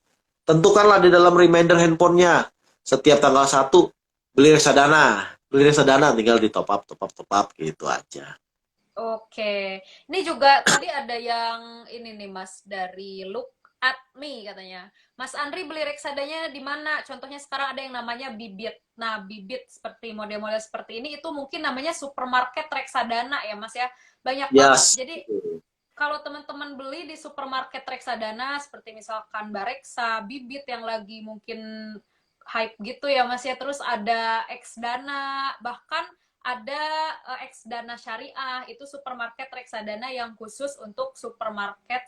Tentukanlah di dalam reminder handphonenya, setiap tanggal 1, beli reksadana. Beli reksadana, tinggal di top up, gitu aja. Oke, ini juga tadi ada yang ini nih Mas dari Look at Me katanya. Mas Andri beli reksadanya di mana? Contohnya sekarang ada yang namanya Bibit. Nah, Bibit seperti model-model seperti ini itu mungkin namanya supermarket reksadana ya Mas ya. Banyak banget. Yes. Jadi kalau teman-teman beli di supermarket reksadana seperti misalkan Bareksa, Bibit yang lagi mungkin hype gitu ya Mas ya. Terus ada Xdana, bahkan ada Xdana Syariah, itu supermarket reksadana yang khusus untuk supermarket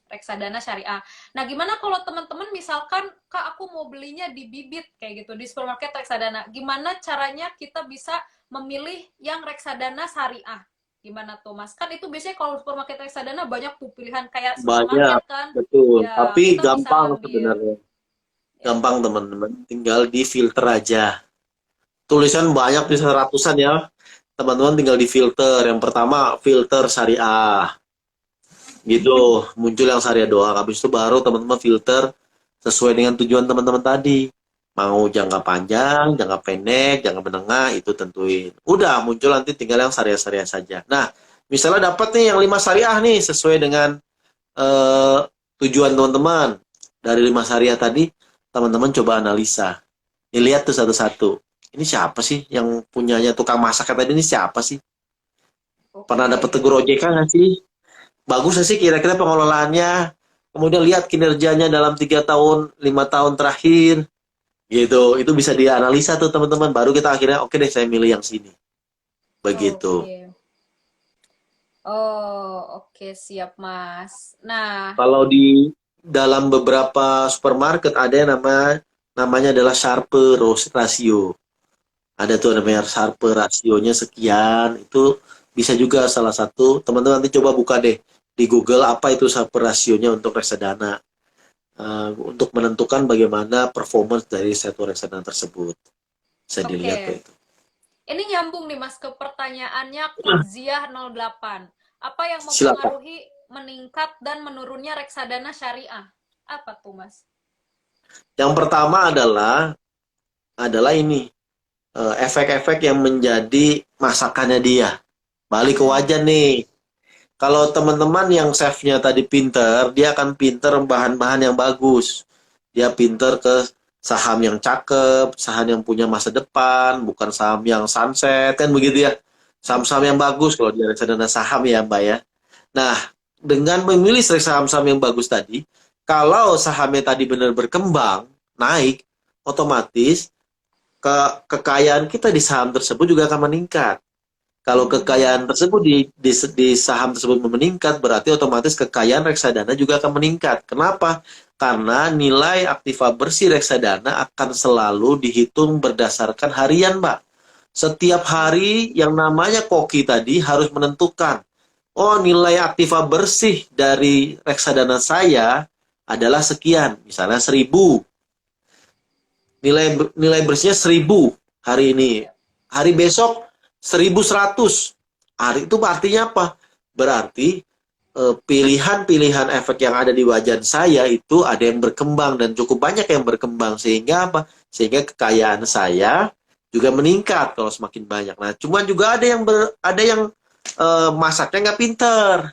reksadana syariah. Nah, gimana kalau teman-teman misalkan, Kak, aku mau belinya di Bibit kayak gitu, di supermarket reksadana. Gimana caranya kita bisa memilih yang reksadana syariah? Gimana tuh, Mas? Kan itu biasanya kalau supermarket reksadana banyak tuh pilihan kayak Banyak, supermarket kan. betul. Ya, Tapi kita bisa gampang ambil. sebenarnya. Ya. Gampang teman-teman, tinggal di filter aja. Tulisan banyak, bisa ratusan ya. Teman-teman tinggal di filter. Yang pertama, filter syariah. Gitu, muncul yang syariah doang. Habis itu baru teman-teman filter sesuai dengan tujuan teman-teman tadi. Mau jangka panjang, jangka pendek, jangka menengah, itu tentuin. Udah, muncul nanti tinggal yang syariah-syariah saja. Nah, misalnya dapat nih yang 5 syariah nih, sesuai dengan eh, tujuan teman-teman. Dari 5 syariah tadi, teman-teman coba analisa. Dilihat tuh satu-satu. Ini siapa sih yang punyanya tukang masak tadi, ini siapa sih? Pernah dapat Oke. tegur OJK nggak sih? Bagus nggak sih kira-kira pengelolaannya? Kemudian lihat kinerjanya dalam 3 tahun, 5 tahun terakhir, gitu. Itu bisa dianalisa tuh teman-teman. Baru kita akhirnya oke deh saya milih yang sini. Begitu. Oke. Oh, oke, siap, Mas. Nah, Kalau di dalam beberapa supermarket ada yang namanya adalah Sharpe ratio. Ada tuh namanya Sharpe rasionya sekian. Itu bisa juga salah satu. Teman-teman nanti coba buka deh di Google apa itu Sharpe rasionya untuk reksadana. Untuk menentukan bagaimana performance dari satu reksadana tersebut. Bisa dilihat tuh oke. itu. Ini nyambung nih Mas ke pertanyaannya Kudziah 08. Apa yang Silakan. mempengaruhi meningkat dan menurunnya reksadana syariah? Apa tuh Mas? Yang pertama adalah ini efek-efek yang menjadi masakannya dia. Balik ke Hmm, wajan nih. Kalau teman-teman yang chefnya tadi pinter, dia akan pinter bahan-bahan yang bagus. Dia pinter ke saham yang cakep, saham yang punya masa depan, bukan saham yang sunset, kan begitu ya. Saham-saham yang oke. bagus kalau dia reksadana saham ya Mbak ya. Nah, dengan memilih saham-saham yang bagus tadi, kalau sahamnya tadi benar berkembang, naik, otomatis kekayaan kita di saham tersebut juga akan meningkat. Kalau Hmm, kekayaan tersebut di saham tersebut meningkat, berarti otomatis kekayaan reksadana juga akan meningkat. Kenapa? Karena nilai aktiva bersih reksadana akan selalu dihitung berdasarkan harian, Mbak. Setiap ya. hari yang namanya koki tadi harus menentukan, oh nilai aktiva bersih dari reksadana saya adalah sekian, misalnya 1.000. Nilai bersihnya 1.000 hari ini. Ya. Hari besok 1.100. Hari itu artinya apa? Berarti pilihan-pilihan efek yang ada di wajan saya itu ada yang berkembang dan cukup banyak yang berkembang sehingga apa? Sehingga kekayaan saya juga meningkat kalau semakin banyak. Nah, cuman juga ada yang masaknya nggak pinter.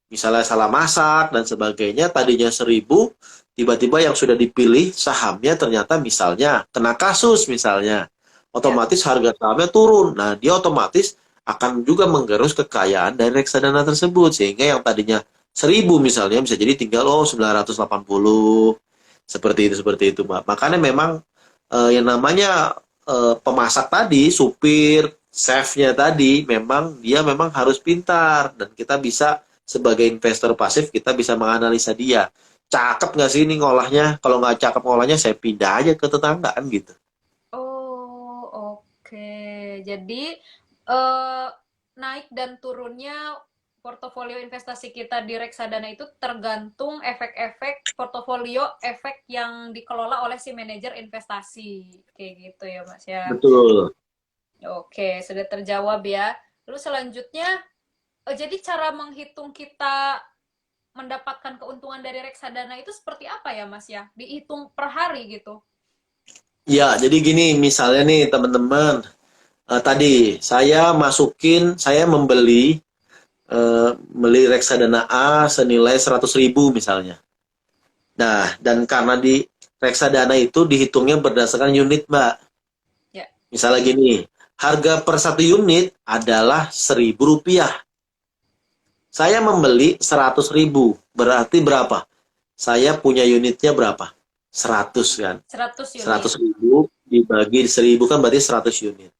Misalnya salah masak dan sebagainya, tadinya 1.000, tiba-tiba yang sudah dipilih sahamnya ternyata misalnya kena kasus misalnya. Ya. Otomatis harga sahamnya turun. Nah, dia otomatis akan juga menggerus kekayaan dari reksadana tersebut, sehingga yang tadinya 1.000 misalnya bisa jadi tinggal 980, seperti itu Mbak. Makanya memang yang namanya pemasak tadi, supir, chefnya tadi, memang harus pintar, dan kita bisa sebagai investor pasif kita bisa menganalisa dia. Cakep nggak sih ini ngolahnya? Kalau nggak cakep ngolahnya, saya pindah aja ke tetangga kan gitu. Oh, oke. Jadi, eh, naik dan turunnya portofolio investasi kita di reksadana itu tergantung efek-efek portofolio, efek yang dikelola oleh si manajer investasi. Kayak gitu ya, Mas ya. Betul. Oke, sudah terjawab ya. Lalu selanjutnya, jadi cara menghitung kita mendapatkan keuntungan dari reksadana itu seperti apa ya, Mas ya? Dihitung per hari gitu. Ya, jadi gini, misalnya nih teman-teman, tadi saya membeli beli reksadana A senilai 100.000 misalnya. Nah, dan karena di reksadana itu dihitungnya berdasarkan unit, Mbak. Ya. Misalnya gini, harga per satu unit adalah Rp1.000. Saya membeli 100.000, berarti berapa? Saya punya unitnya berapa? 100 kan? 100 unit. 100.000 dibagi 1.000 kan berarti 100 unit.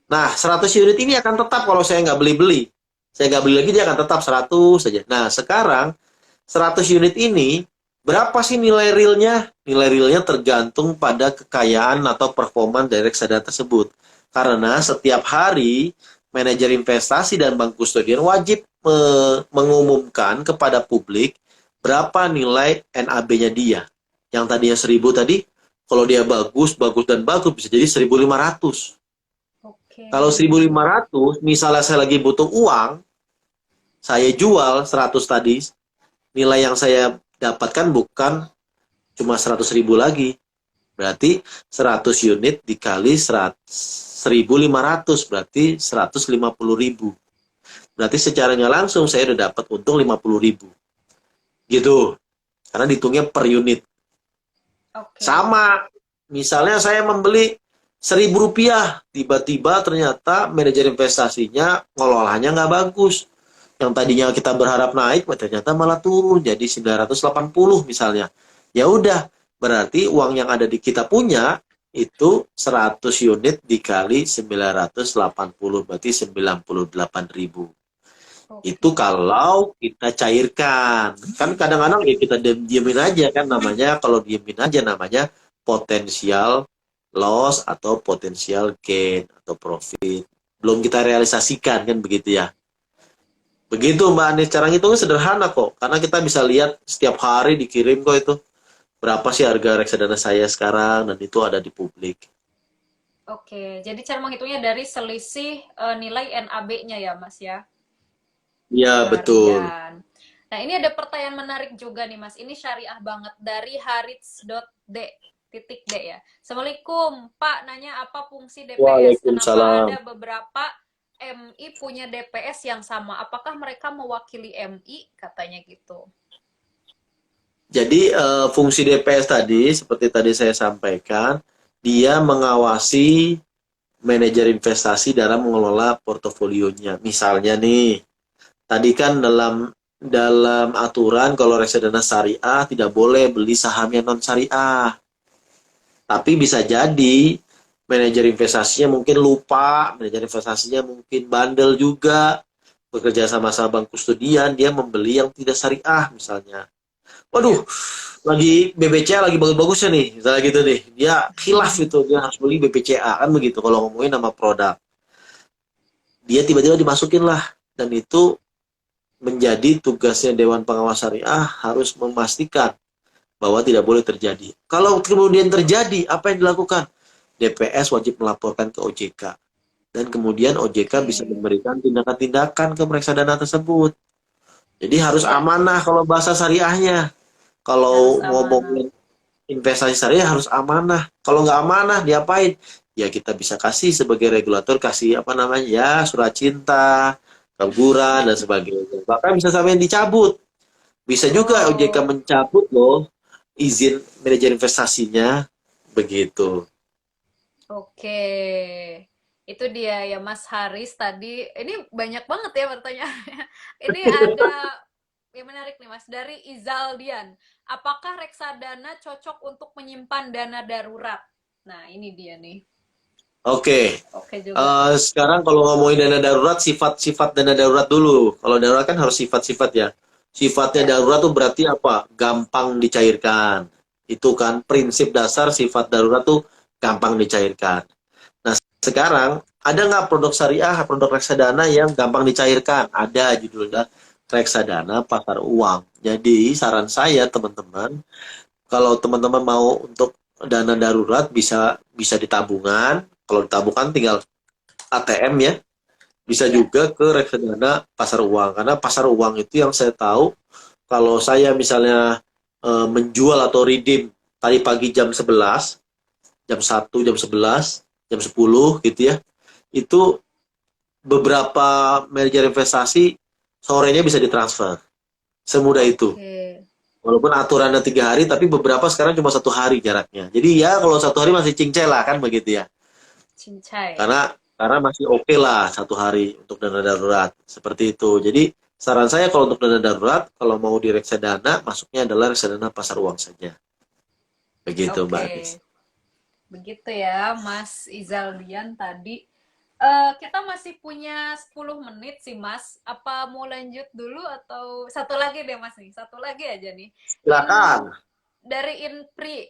Nah, 100 unit ini akan tetap kalau saya nggak beli-beli. Saya nggak beli lagi, dia akan tetap 100 saja. Nah, sekarang 100 unit ini, berapa sih nilai realnya? Nilai realnya tergantung pada kekayaan atau performa dari reksadana tersebut. Karena setiap hari, manajer investasi dan bank kustodian wajib mengumumkan kepada publik berapa nilai NAB-nya dia. Yang tadinya 1.000 tadi, kalau dia bagus, bagus dan bagus, bisa jadi 1.500. Oke. Kalau 1.500, misalnya saya lagi butuh uang, saya jual 100 tadi, nilai yang saya dapatkan bukan cuma 100.000 lagi. Berarti 100 unit dikali 1.500, berarti 150.000. Berarti secara nggak langsung saya udah dapat untung 50.000. Gitu. Karena dihitungnya per unit. Oke. Sama, misalnya saya membeli Rp1.000, tiba-tiba ternyata manajer investasinya ngelolanya nggak bagus. Yang tadinya kita berharap naik, ternyata malah turun jadi 980 misalnya. Ya udah, berarti uang yang ada di kita punya itu 100 unit dikali 980, berarti 98.000. Oke. Itu kalau kita cairkan. Kan kadang-kadang ya kita diemin aja kan, namanya kalau diemin aja namanya potensial loss atau potensial gain atau profit. Belum kita realisasikan kan begitu ya. Begitu Mbak Anis, cara ngitungnya sederhana kok. Karena kita bisa lihat setiap hari dikirim kok itu. Berapa sih harga reksadana saya sekarang, dan itu ada di publik. Oke. Jadi cara menghitungnya dari selisih nilai NAB-nya ya, Mas ya. Iya, Per betul. harian. Nah, ini ada pertanyaan menarik juga nih, Mas. Ini syariah banget dari harits.d titik D ya. Assalamualaikum, Pak. Nanya apa fungsi DPS? Kenapa Waalaikumsalam. ada beberapa MI punya DPS yang sama? Apakah mereka mewakili MI? Katanya gitu. Jadi fungsi DPS tadi, seperti tadi saya sampaikan, dia mengawasi manajer investasi dalam mengelola portofolionya. Misalnya nih, tadi kan dalam dalam aturan kalau reksadana syariah tidak boleh beli saham yang non syariah. Tapi bisa jadi manajer investasinya mungkin lupa, manajer investasinya mungkin bandel juga, bekerja sama bank kustodian, dia membeli yang tidak syariah misalnya. Ya. Waduh, lagi BBCA lagi bagus-bagusnya nih, misalnya gitu nih. Dia khilaf itu, dia harus beli BBCA kan begitu kalau ngomongin nama produk. Dia tiba-tiba dimasukin lah, dan itu menjadi tugasnya Dewan Pengawas Syariah harus memastikan bahwa tidak boleh terjadi. Kalau kemudian terjadi, apa yang dilakukan? DPS wajib melaporkan ke OJK. Dan kemudian OJK bisa Oke. memberikan tindakan-tindakan ke reksadana tersebut. Jadi harus Ya, amanah kalau bahasa syariahnya. harus Kalau amanah. ngomongin investasi syariah harus amanah. Kalau nggak amanah, diapain? Ya kita bisa kasih sebagai regulator, kasih apa namanya, ya surat cinta, teguran, dan sebagainya. Bahkan bisa sampai dicabut. Bisa juga OJK Oh, mencabut loh izin manajer investasinya, begitu. oke. Itu dia ya Mas Haris tadi. Ini banyak banget ya pertanyaannya. Ini ada yang menarik nih Mas dari Izaldian. Apakah reksadana cocok untuk menyimpan dana darurat? Nah, ini dia nih. Oke. Oke juga. Sekarang kalau ngomongin dana darurat, sifat-sifat dana darurat dulu. Kalau darurat kan harus sifat-sifat ya. Sifatnya Ya. darurat tuh berarti apa? Gampang dicairkan. Itu kan prinsip dasar sifat darurat tuh gampang dicairkan. Nah, sekarang ada nggak produk syariah, produk reksadana yang gampang dicairkan? Ada judulnya reksadana pasar uang. Jadi saran saya teman-teman, kalau teman-teman mau untuk dana darurat bisa bisa di tabungan. Kalau di tabungan tinggal ATM ya. Bisa Ya. juga ke reksadana pasar uang. Karena pasar uang itu yang saya tahu kalau saya misalnya menjual atau redeem tadi pagi jam 11, jam 1, jam 11, jam 10 gitu ya. Itu beberapa manajer investasi sorenya bisa ditransfer. Semudah itu. Oke. Walaupun aturannya 3 hari, tapi beberapa sekarang cuma 1 hari jaraknya. Jadi ya kalau 1 hari masih cincai lah kan begitu ya. Cincai. Karena masih oke lah 1 hari untuk dana darurat seperti itu. Jadi saran saya kalau untuk dana darurat, kalau mau di reksadana, masuknya adalah reksadana pasar uang saja. Begitu Mbak Anis. Oke. Begitu ya, Mas Izaldian tadi. Kita masih punya 10 menit sih, Mas. Apa mau lanjut dulu atau satu lagi deh, Mas nih. Satu lagi aja nih. In Silakan. dari Inpri,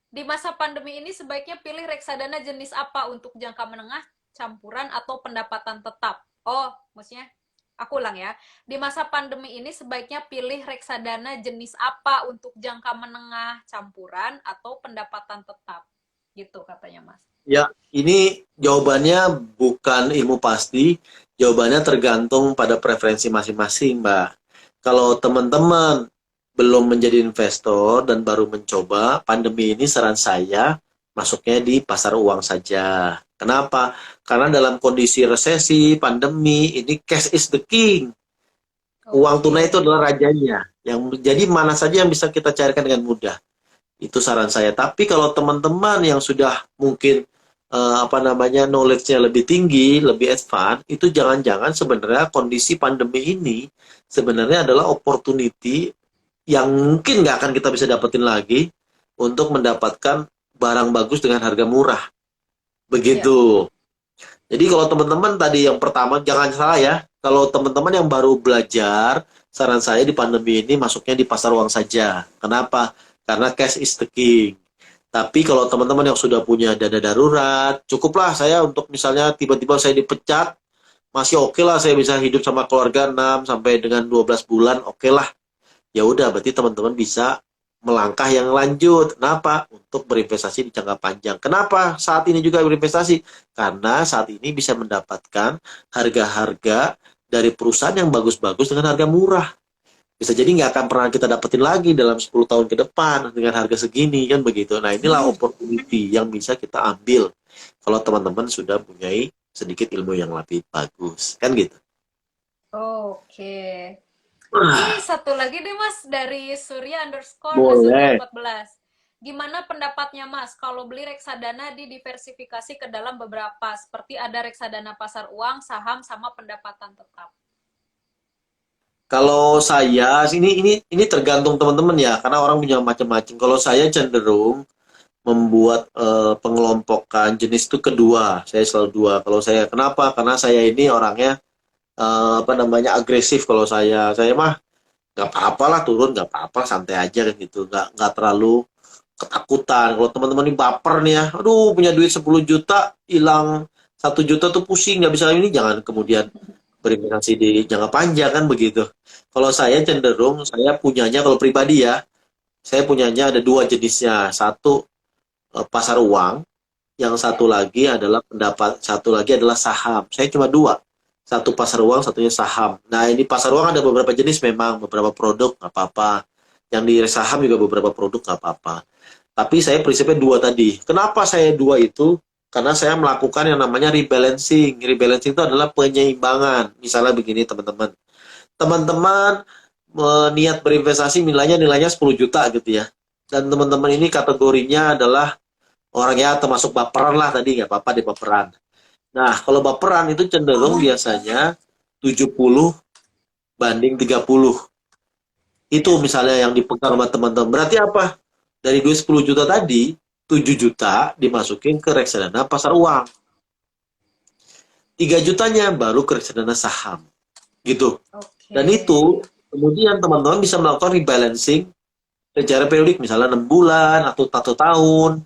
di masa pandemi ini sebaiknya pilih reksadana jenis apa untuk jangka menengah, campuran atau pendapatan tetap? Oh, maksudnya aku ulang ya. Di masa pandemi ini sebaiknya pilih reksadana jenis apa untuk jangka menengah, campuran atau pendapatan tetap? Gitu katanya Mas. Ya, ini jawabannya bukan ilmu pasti, jawabannya tergantung pada preferensi masing-masing, Mbak. Kalau teman-teman belum menjadi investor dan baru mencoba, pandemi ini saran saya masuknya di pasar uang saja. Kenapa? Karena dalam kondisi resesi, pandemi, ini cash is the king. Uang tunai itu Oke. adalah rajanya. Jadi mana saja yang bisa kita cairkan dengan mudah. Itu saran saya. Tapi kalau teman-teman yang sudah mungkin apa namanya knowledge-nya lebih tinggi, lebih advance, itu jangan-jangan sebenarnya kondisi pandemi ini sebenarnya adalah opportunity yang mungkin nggak akan kita bisa dapetin lagi untuk mendapatkan barang bagus dengan harga murah. Ya. Begitu. Jadi kalau teman-teman tadi yang pertama, jangan salah ya, kalau teman-teman yang baru belajar, saran saya di pandemi ini masuknya di pasar uang saja. Kenapa? Karena cash is the king. Tapi kalau teman-teman yang sudah punya dana darurat, cukuplah saya untuk misalnya tiba-tiba saya dipecat, masih oke lah saya bisa hidup sama keluarga 6 sampai dengan 12 bulan, oke lah. Ya udah, berarti teman-teman bisa melangkah yang lanjut. Kenapa? Untuk berinvestasi di jangka panjang. Kenapa saat ini juga berinvestasi? Karena saat ini bisa mendapatkan harga-harga dari perusahaan yang bagus-bagus dengan harga murah. Bisa jadi nggak akan pernah kita dapetin lagi dalam 10 tahun ke depan dengan harga segini, kan begitu. Nah, inilah opportunity yang bisa kita ambil kalau teman-teman sudah punya sedikit ilmu yang lebih bagus. Kan gitu. Oke. Ini Ah, satu lagi deh Mas dari Surya underscore boleh. 14. Gimana pendapatnya Mas kalau beli reksadana didiversifikasi ke dalam beberapa seperti ada reksadana pasar uang, saham sama pendapatan tetap. Kalau saya ini tergantung teman-teman ya, karena orang punya macam-macam. Kalau saya cenderung membuat pengelompokan jenis itu kedua. Saya selalu dua. Kalau saya kenapa? Karena saya ini orangnya apa namanya agresif. Kalau saya mah nggak apa-apa lah turun, nggak apa-apa santai aja kan gitu. Nggak terlalu ketakutan. Kalau teman-teman ini baper nih ya, aduh punya duit 10 juta hilang 1 juta tuh pusing nggak bisa ini, jangan kemudian berinvestasi di jangka panjang kan begitu. Kalau saya cenderung saya punyanya kalau pribadi ya, saya punyanya ada dua jenisnya. Satu pasar uang, yang Ya. satu lagi adalah satu lagi adalah saham. Saya cuma dua. Satu pasar uang, satunya saham. Nah, ini pasar uang ada beberapa jenis memang, beberapa produk nggak apa-apa. Yang di saham juga beberapa produk nggak apa-apa. Tapi saya prinsipnya dua tadi. Kenapa saya dua itu? Karena saya melakukan yang namanya rebalancing. Rebalancing itu adalah penyeimbangan. Misalnya begini teman-teman. Teman-teman niat berinvestasi nilainya 10 juta gitu ya. Dan teman-teman ini kategorinya adalah orangnya termasuk baperan lah tadi, nggak apa-apa di baperan. Nah, kalau baperan itu cenderung biasanya 70/30. Itu Ya. misalnya yang dipegang sama teman-teman. Berarti apa? Dari duit 10 juta tadi, 7 juta dimasukin ke reksadana pasar uang. 3 jutanya baru ke reksadana saham. Gitu. Dan Oke. itu kemudian teman-teman bisa melakukan rebalancing secara periodik, misalnya 6 bulan atau 1 tahun.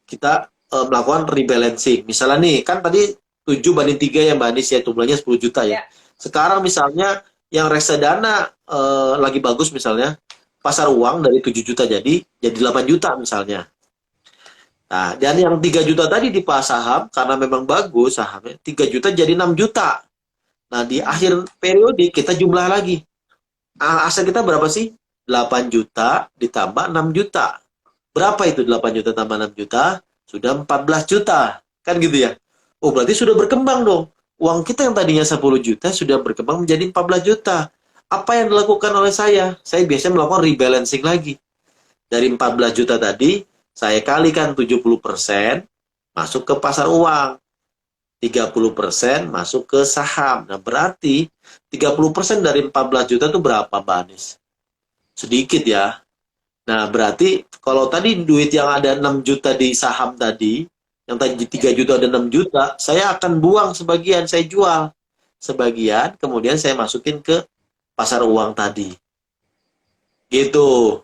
Kita melakukan rebalancing. Misalnya nih, kan tadi 7/3 ya Mbak Anis ya, jumlahnya 10 juta ya. Ya. Sekarang misalnya yang reksadana lagi bagus misalnya, pasar uang dari 7 juta jadi 8 juta misalnya. Nah, dan yang 3 juta tadi di pasar saham, karena memang bagus sahamnya, 3 juta jadi 6 juta. Nah, di Hmm. akhir periode kita jumlah lagi. Aset kita berapa sih? 8 juta ditambah 6 juta. Berapa itu 8 juta tambah 6 juta? Sudah 14 juta. Kan gitu ya? Oh, berarti sudah berkembang dong. Uang kita yang tadinya 10 juta sudah berkembang menjadi 14 juta. Apa yang dilakukan oleh saya? Saya biasanya melakukan rebalancing lagi. Dari 14 juta tadi, saya kalikan 70% masuk ke pasar uang. 30% masuk ke saham. Nah, berarti 30% dari 14 juta itu berapa, Mbak Anis? Sedikit ya. Nah, berarti kalau tadi duit yang ada 6 juta di saham tadi, yang tadi Ya. 3 juta ada 6 juta, saya akan buang sebagian, saya jual. Sebagian, kemudian saya masukin ke pasar uang tadi. Gitu.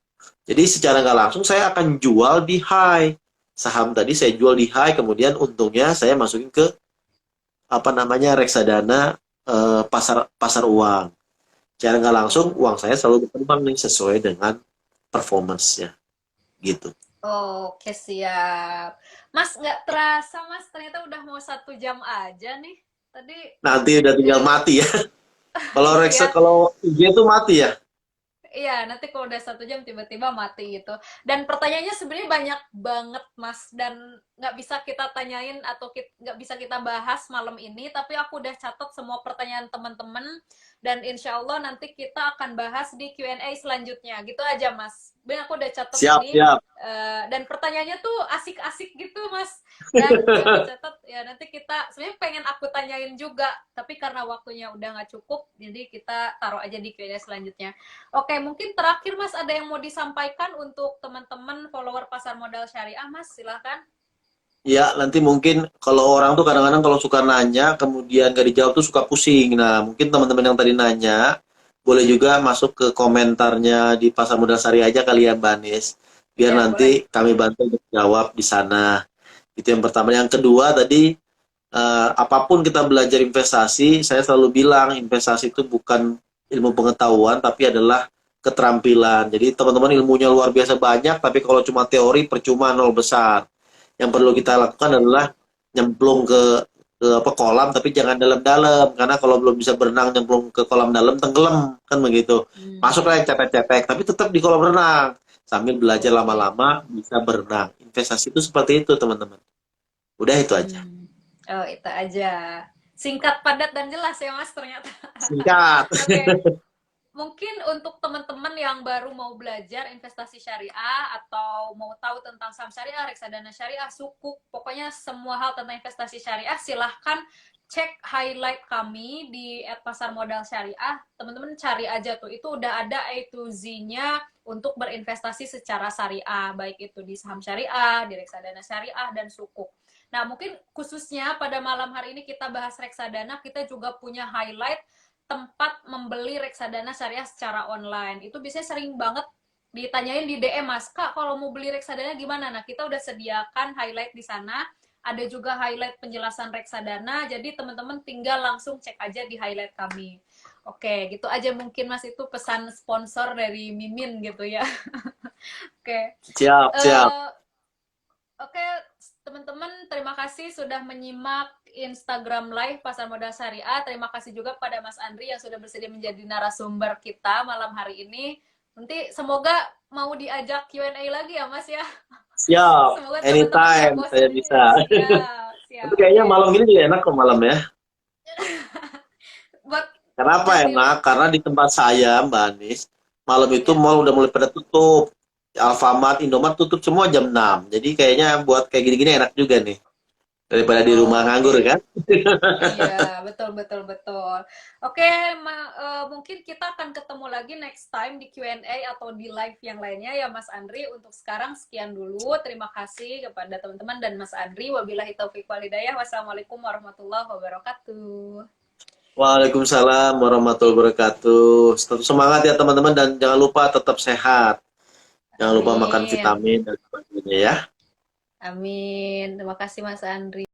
Jadi secara nggak langsung saya akan jual di high. Saham tadi saya jual di high, kemudian untungnya saya masukin ke apa namanya reksadana pasar pasar uang. Secara nggak langsung Oh. uang saya selalu berkembang nih sesuai dengan performance-nya. Gitu. Oke, siap. Mas, nggak terasa, Mas, ternyata udah mau 1 jam aja nih. Tadi, Nanti udah tinggal eh, mati ya. Kalau Rexa iya, kalau IG tuh mati ya. iya, nanti kalau udah 1 jam tiba-tiba mati gitu. Dan pertanyaannya sebenarnya banyak banget, Mas. Dan nggak bisa kita tanyain atau nggak bisa kita bahas malam ini. Tapi aku udah catat semua pertanyaan teman-teman. Dan insya Allah nanti kita akan bahas di Q&A selanjutnya. Gitu aja, Mas. Ben, aku udah catat Siap, ini. siap. Dan pertanyaannya tuh asik-asik gitu, Mas. Dan aku catat, ya nanti kita, sebenarnya pengen aku tanyain juga. Tapi karena waktunya udah nggak cukup, jadi kita taruh aja di Q&A selanjutnya. Oke, mungkin terakhir Mas ada yang mau disampaikan untuk teman-teman follower pasar modal syariah, Mas, silahkan. Ya, nanti mungkin kalau orang tuh kadang-kadang kalau suka nanya, kemudian gak dijawab tuh suka pusing. Nah, mungkin teman-teman yang tadi nanya, boleh juga masuk ke komentarnya di Pasar Modal Sari aja kali ya, Mbak Anis. Biar Ya, boleh. nanti kami bantu untuk jawab di sana. Itu yang pertama. Yang kedua tadi, apapun kita belajar investasi, saya selalu bilang investasi itu bukan ilmu pengetahuan, tapi adalah keterampilan. Jadi teman-teman ilmunya luar biasa banyak, tapi kalau cuma teori percuma nol besar. Yang perlu kita lakukan adalah nyemplung ke apa kolam, tapi jangan dalam-dalam, karena kalau belum bisa berenang nyemplung ke kolam dalam tenggelam kan begitu. Hmm, Masuklah yang cepek-cepek, tapi tetap di kolam renang sambil belajar oke. lama-lama bisa berenang. Investasi itu seperti itu teman-teman. Udah itu aja. Hmm. Oh, itu aja. Singkat, padat, dan jelas ya, Mas, ternyata. Singkat. Oke. Mungkin untuk teman-teman yang baru mau belajar investasi syariah atau mau tahu tentang saham syariah, reksadana syariah, sukuk, pokoknya semua hal tentang investasi syariah, silahkan cek highlight kami di @pasarmodalsyariah. Teman-teman cari aja tuh, itu udah ada A to Z-nya untuk berinvestasi secara syariah, baik itu di saham syariah, di reksadana syariah, dan sukuk. Nah, mungkin khususnya pada malam hari ini kita bahas reksadana, kita juga punya highlight tempat membeli reksadana syariah secara online. Itu biasanya sering banget ditanyain di DM, Mas, Kak, kalau mau beli reksadana gimana? Nah, kita udah sediakan highlight di sana. Ada juga highlight penjelasan reksadana, jadi teman-teman tinggal langsung cek aja di highlight kami. Oke, gitu aja mungkin, Mas, itu pesan sponsor dari Mimin gitu ya. Oke. Siap, siap. Eh, Oke, teman-teman, terima kasih sudah menyimak Instagram Live Pasar Modal Syariah. Terima kasih juga pada Mas Andri yang sudah bersedia menjadi narasumber kita malam hari ini. Nanti semoga mau diajak Q&A lagi ya, Mas ya. Siap. Semoga teman-teman nggak Anytime bosan. saya bisa. Siap, Tapi siap. kayaknya Oke. malam ini juga enak kok malam ya. Buat Kenapa cari enak? Karena di tempat saya, Mbak Anis, malam itu ya. mall udah mulai pada tutup. Alfamart, Indomart tutup semua jam 6. Jadi kayaknya buat kayak gini-gini enak juga nih. daripada di rumah nganggur Oke. kan. Iya, betul, betul, betul. Oke, mungkin kita akan ketemu lagi next time di Q&A atau di live yang lainnya ya Mas Andri. Untuk sekarang sekian dulu. Terima kasih kepada teman-teman dan Mas Andri. Wabillahi taufiq wal hidayah. Wassalamualaikum warahmatullahi wabarakatuh. Waalaikumsalam warahmatullahi wabarakatuh. Tetap semangat ya teman-teman dan jangan lupa tetap sehat. Jangan lupa makan Amin. vitamin dan sebagainya ya. Amin. Terima kasih Mas Andri.